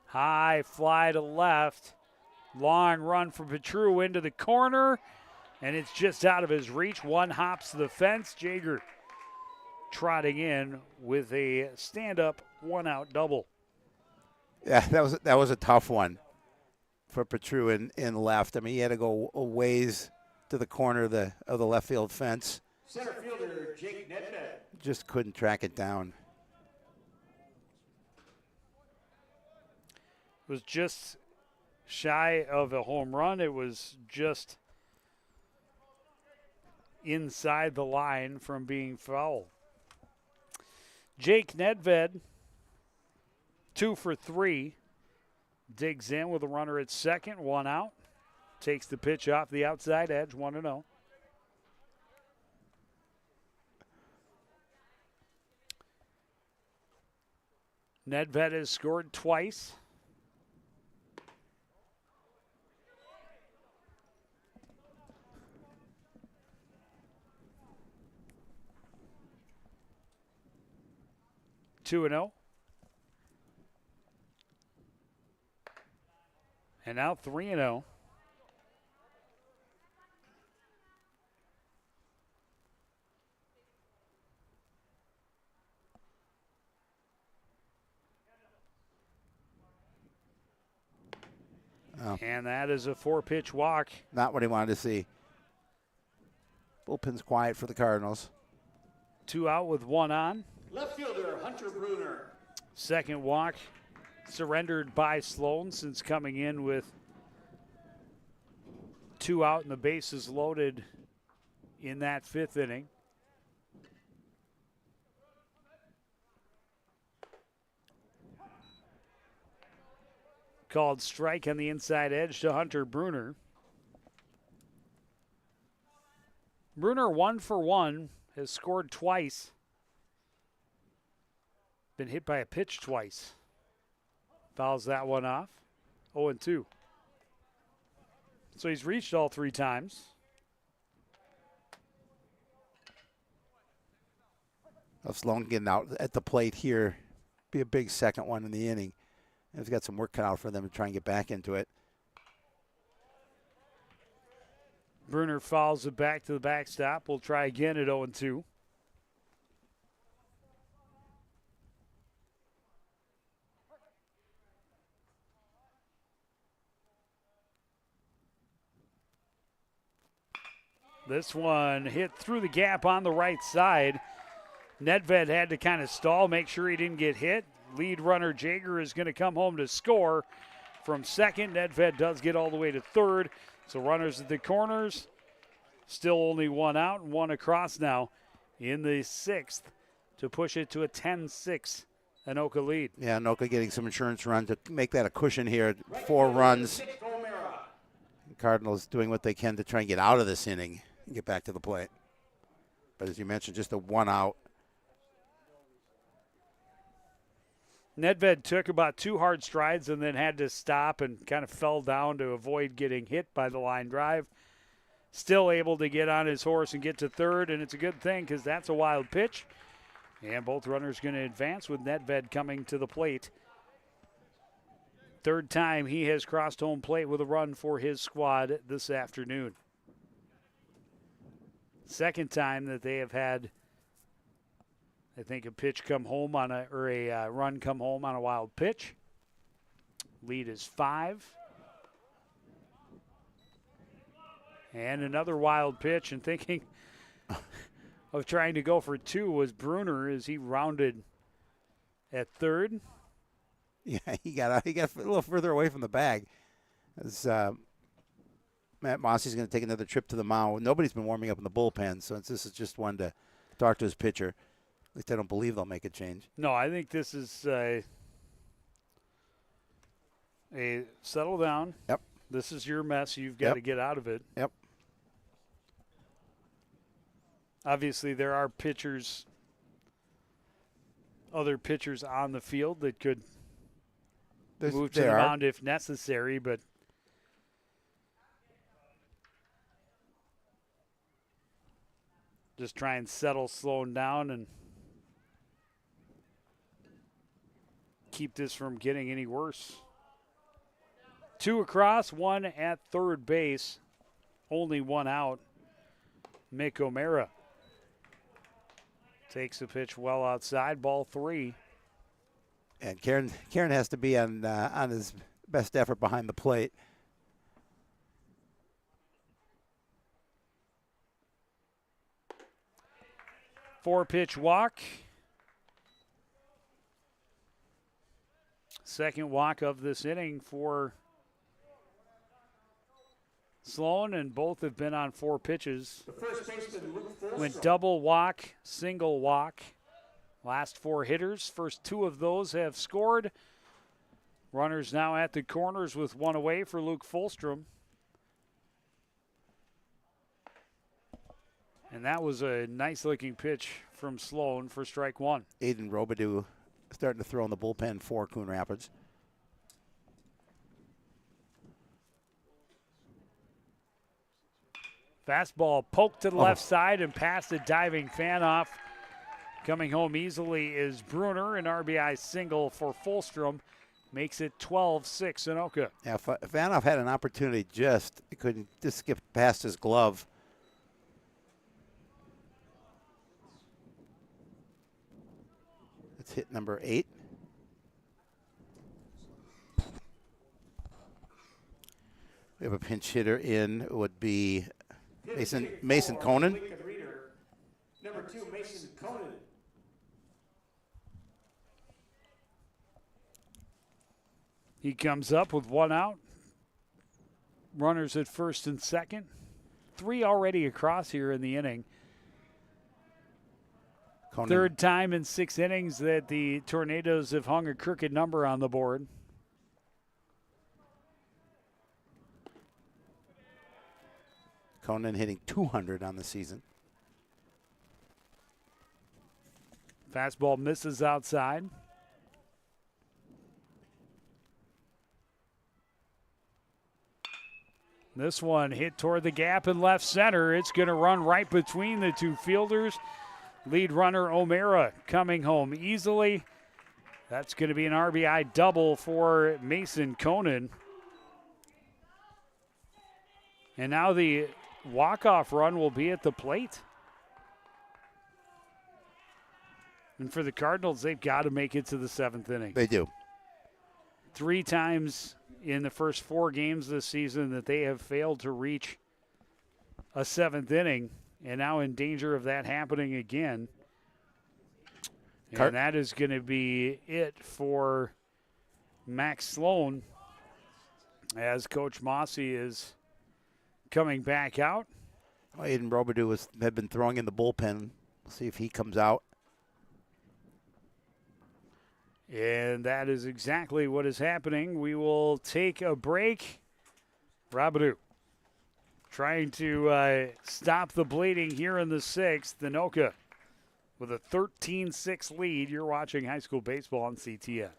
High fly to left. Long run for Petru into the corner, and it's just out of his reach. One hops to the fence. Jaeger trotting in with a stand-up one-out double. Yeah, that was a tough one for Petru in left. I mean, he had to go a ways to the corner of the left field fence. Center fielder Jake Nedved. Just couldn't track it down. It was just shy of a home run. It was just inside the line from being foul. Jake Nedved, 2 for 3, digs in with a runner at second, 1 out. Takes the pitch off the outside edge, 1-0. Nedved has scored twice. Two and 0. And now 3-0. Oh. And that is a 4-pitch walk. Not what he wanted to see. Bullpen's quiet for the Cardinals. 2 out with 1 on. Left fielder Hunter Bruner. Second walk surrendered by Sloan since coming in with 2 out and the bases loaded in that 5th inning. Called strike on the inside edge to Hunter Bruner. Bruner 1 for 1, has scored twice. Been hit by a pitch twice. Fouls that one off. 0-2. So he's reached all 3 times. Sloan getting out at the plate here. Be a big second one in the inning. And he's got some work cut out for them to try and get back into it. Bruner fouls it back to the backstop. We'll try again at 0-2. This one hit through the gap on the right side. Nedved had to kind of stall, make sure he didn't get hit. Lead runner Jager is going to come home to score from second. Nedved does get all the way to third. So runners at the corners. Still only 1 out and 1 across now in the 6th to push it to a 10-6 Anoka lead. Yeah, Anoka getting some insurance run to make that a cushion here. 4 runs. Cardinals doing what they can to try and get out of this inning and get back to the plate. But as you mentioned, just a 1 out. Nedved took about 2 hard strides and then had to stop and kind of fell down to avoid getting hit by the line drive. Still able to get on his horse and get to third, and it's a good thing because that's a wild pitch. And both runners going to advance with Nedved coming to the plate. Third time he has crossed home plate with a run for his squad this afternoon. Second time that they have had, I think, a pitch come home on a run come home on a wild pitch. Lead is 5. And another wild pitch, and thinking of trying to go for 2 was Bruner as he rounded at third. Yeah, he got a little further away from the bag. As Matt Mossey's going to take another trip to the mound. Nobody's been warming up in the bullpen, so this is just one to talk to his pitcher. At least I don't believe they'll make a change. No, I think this is a settle down. Yep. This is your mess. You've got to get out of it. Yep. Obviously, there are other pitchers on the field that could move to the mound if necessary, but just try and settle Sloan down and keep this from getting any worse. 2 across, 1 at third base, only 1 out. Mick O'Mara takes the pitch well outside, ball 3. And Karen has to be on his best effort behind the plate. Four-pitch walk. Second walk of this inning for Sloan, and both have been on 4 pitches. The first baseman, Luke Folstrom. Went double walk, single walk. Last 4 hitters, first 2 of those have scored. Runners now at the corners with 1 away for Luke Folstrom. And that was a nice-looking pitch from Sloan for strike 1. Aiden Robidoux starting to throw in the bullpen for Coon Rapids. Fastball poked to the left side and past a diving Fanoff. Coming home easily is Bruner. An RBI single for Folstrom. Makes it 12-6 Anoka. Yeah, Fanoff had an opportunity, couldn't just skip past his glove. It's hit number 8. We have a pinch hitter in. It would be Mason Conan. Number 2, Mason Conan. He comes up with 1 out. Runners at first and second. 3 already across here in the inning. Conan. Third time in 6 innings that the Tornadoes have hung a crooked number on the board. Conan hitting 200 on the season. Fastball misses outside. This one hit toward the gap in left center. It's going to run right between the 2 fielders. Lead runner O'Mara coming home easily. That's going to be an RBI double for Mason Conan. And now the walk-off run will be at the plate. And for the Cardinals, they've got to make it to the 7th inning. They do. 3 times in the first 4 games this season that they have failed to reach a 7th inning, and now in danger of that happening again. And that is going to be it for Max Sloan as Coach Mossy is coming back out. Well, Aiden Robidoux had been throwing in the bullpen. We'll see if he comes out. And that is exactly what is happening. We will take a break. Robidoux trying to stop the bleeding here in the 6th. Anoka with a 13-6 lead. You're watching high school baseball on CTN.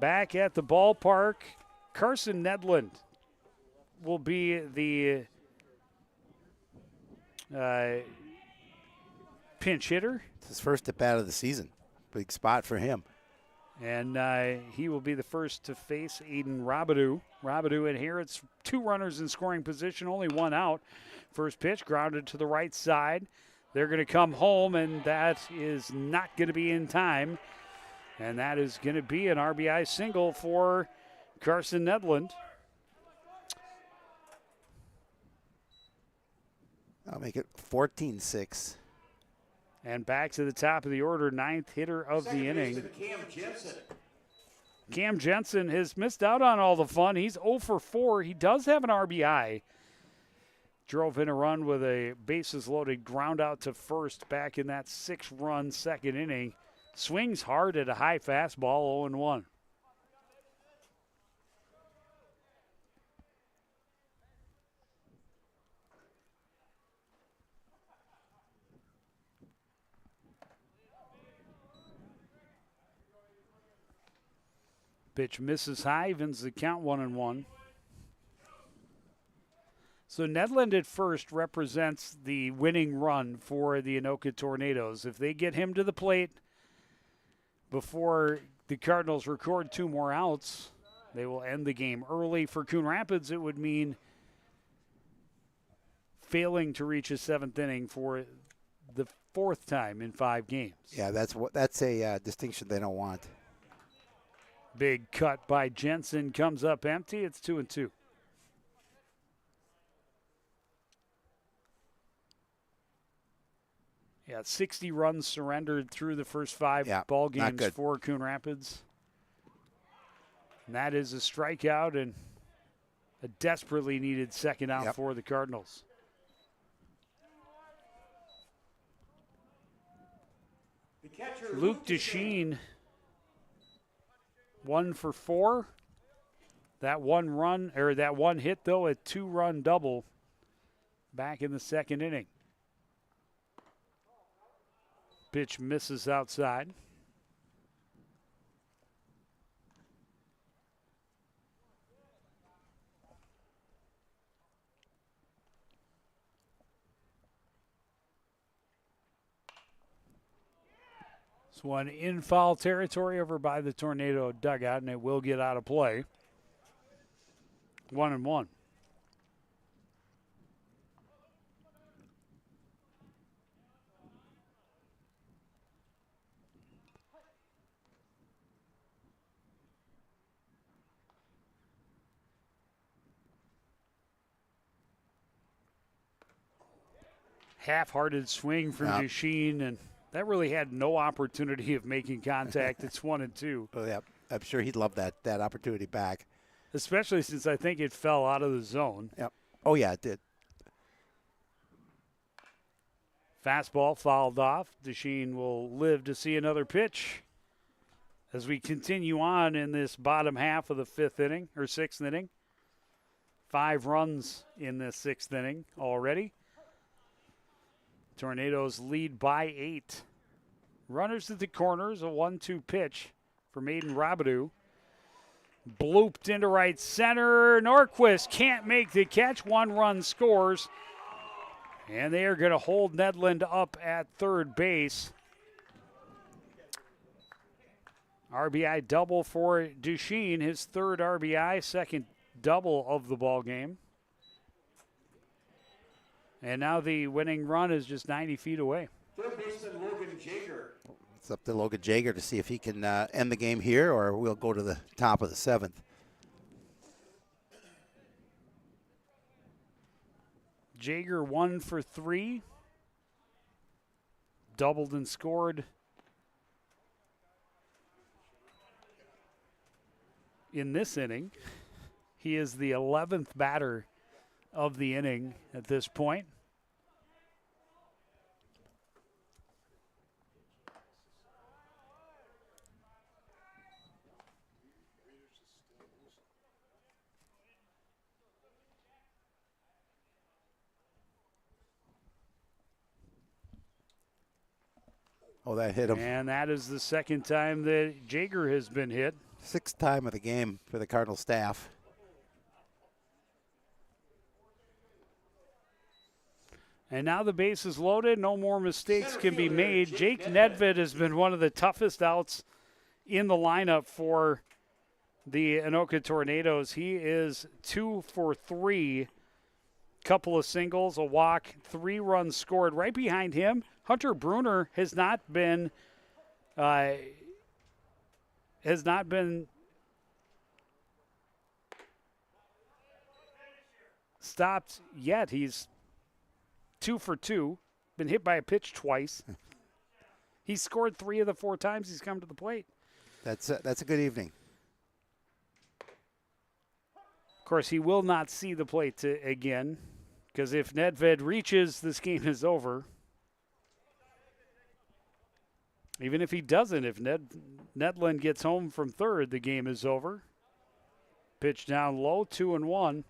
back at the ballpark. Carson Nedland will be the pinch hitter. It's his first at bat of the season. Big spot for him. And he will be the first to face Aiden Robidoux. Robidoux inherits 2 runners in scoring position, only 1 out. First pitch grounded to the right side. They're going to come home, and that is not going to be in time. And that is going to be an RBI single for Carson Nedland. I'll make it 14-6. And back to the top of the order, 9th hitter of the inning. Cam Jensen. Cam Jensen has missed out on all the fun. He's 0 for 4. He does have an RBI. Drove in a run with a bases loaded ground out to first back in that 6-run second inning. Swings hard at a high fastball, 0-1. Pitch misses high, evens the count 1-1. So Nedland at first represents the winning run for the Anoka Tornadoes. If they get him to the plate before the Cardinals record 2 more outs, they will end the game early. For Coon Rapids, it would mean failing to reach a 7th inning for the 4th time in 5 games. Yeah, that's a distinction they don't want. Big cut by Jensen comes up empty. It's 2-2. Yeah, 60 runs surrendered through the first 5 ball games for Coon Rapids. And that is a strikeout and a desperately needed second out for the Cardinals. Luke Desheen, 1 for 4. That one hit, though, a 2-run double back in the second inning. Pitch misses outside. This one in foul territory over by the Tornado dugout, and it will get out of play. 1-1. Half-hearted swing from Desheen, and that really had no opportunity of making contact. It's 1-2. Oh, yeah, I'm sure he'd love that opportunity back. Especially since I think it fell out of the zone. Yep. Oh, yeah, it did. Fastball fouled off. Desheen will live to see another pitch as we continue on in this bottom half of the 6th inning. 5 runs in this 6th inning already. Tornadoes lead by 8. Runners at the corners, a 1-2 pitch from Aiden Robidoux. Blooped into right center. Norquist can't make the catch. 1 run scores. And they are going to hold Nedland up at third base. RBI double for Desheen, his 3rd RBI, 2nd double of the ball game. And now the winning run is just 90 feet away. Third baseman Logan Jager. It's up to Logan Jager to see if he can end the game here, or we'll go to the top of the 7th. Jager 1 for 3. Doubled and scored in this inning. He is the 11th batter of the inning at this point. Oh, that hit him. And that is the 2nd time that Jager has been hit. Sixth time of the game for the Cardinal staff. And now the base is loaded. No more mistakes can be made. Jake Nedved has been one of the toughest outs in the lineup for the Anoka Tornadoes. He is 2 for 3. Couple of singles, a walk, 3 runs scored. Right behind him, Hunter Bruner has not been stopped yet. He's 2 for 2. Been hit by a pitch twice. He's scored 3 of the 4 times he's come to the plate. That's a good evening. Of course, he will not see the plate again, because if Nedved reaches, this game is over. Even if he doesn't, if Nedlund gets home from third, the game is over. Pitch down low, 2-1.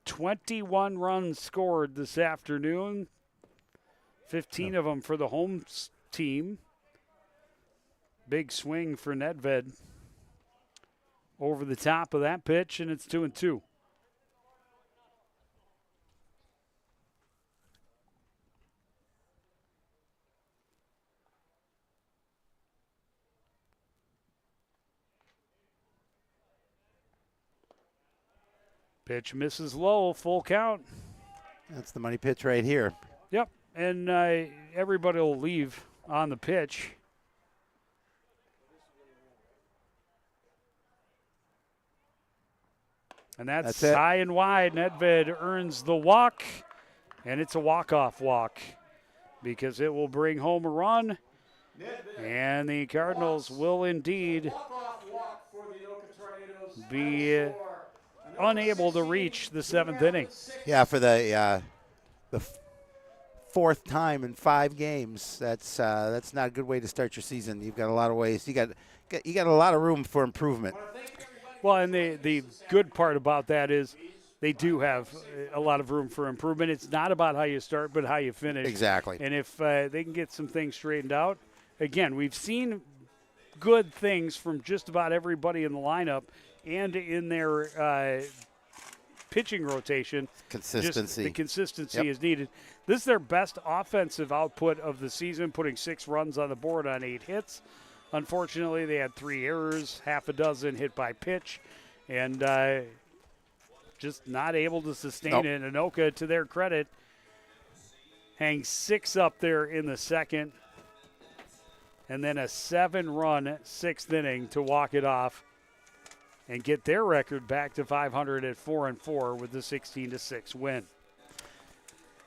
"21 runs scored this afternoon, 15 of them for the home team. Big swing for Nedved over the top of that pitch, and it's 2-2. Pitch misses low, full count. That's the money pitch right here. Yep, and everybody will leave on the pitch. And that's high and wide. Nedved earns the walk, and it's a walk-off walk because it will bring home a run, and the Cardinals will indeed be unable to reach the 7th inning. Yeah, for the fourth time in 5 games. That's not a good way to start your season. You've got a lot of ways. You got a lot of room for improvement. Well, and the good part about that is they do have a lot of room for improvement. It's not about how you start, but how you finish. Exactly. And if they can get some things straightened out, again, we've seen good things from just about everybody in the lineup and in their pitching rotation. Consistency. Just the consistency is needed. This is their best offensive output of the season, putting 6 runs on the board on 8 hits. Unfortunately, they had 3 errors, half a dozen hit by pitch, and just not able to sustain it. Anoka, to their credit, hangs 6 up there in the second, and then a 7-run 6th inning to walk it off and get their record back to 500 at 4-4 with the 16-6 win.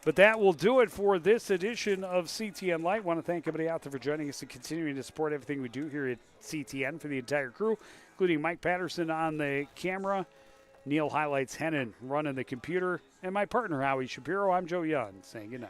But that will do it for this edition of CTN Light. I want to thank everybody out there for joining us and continuing to support everything we do here at CTN for the entire crew, including Mike Patterson on the camera, Neil Highlights Hennon running the computer, and my partner, Howie Shapiro. I'm Joe Young, saying good night.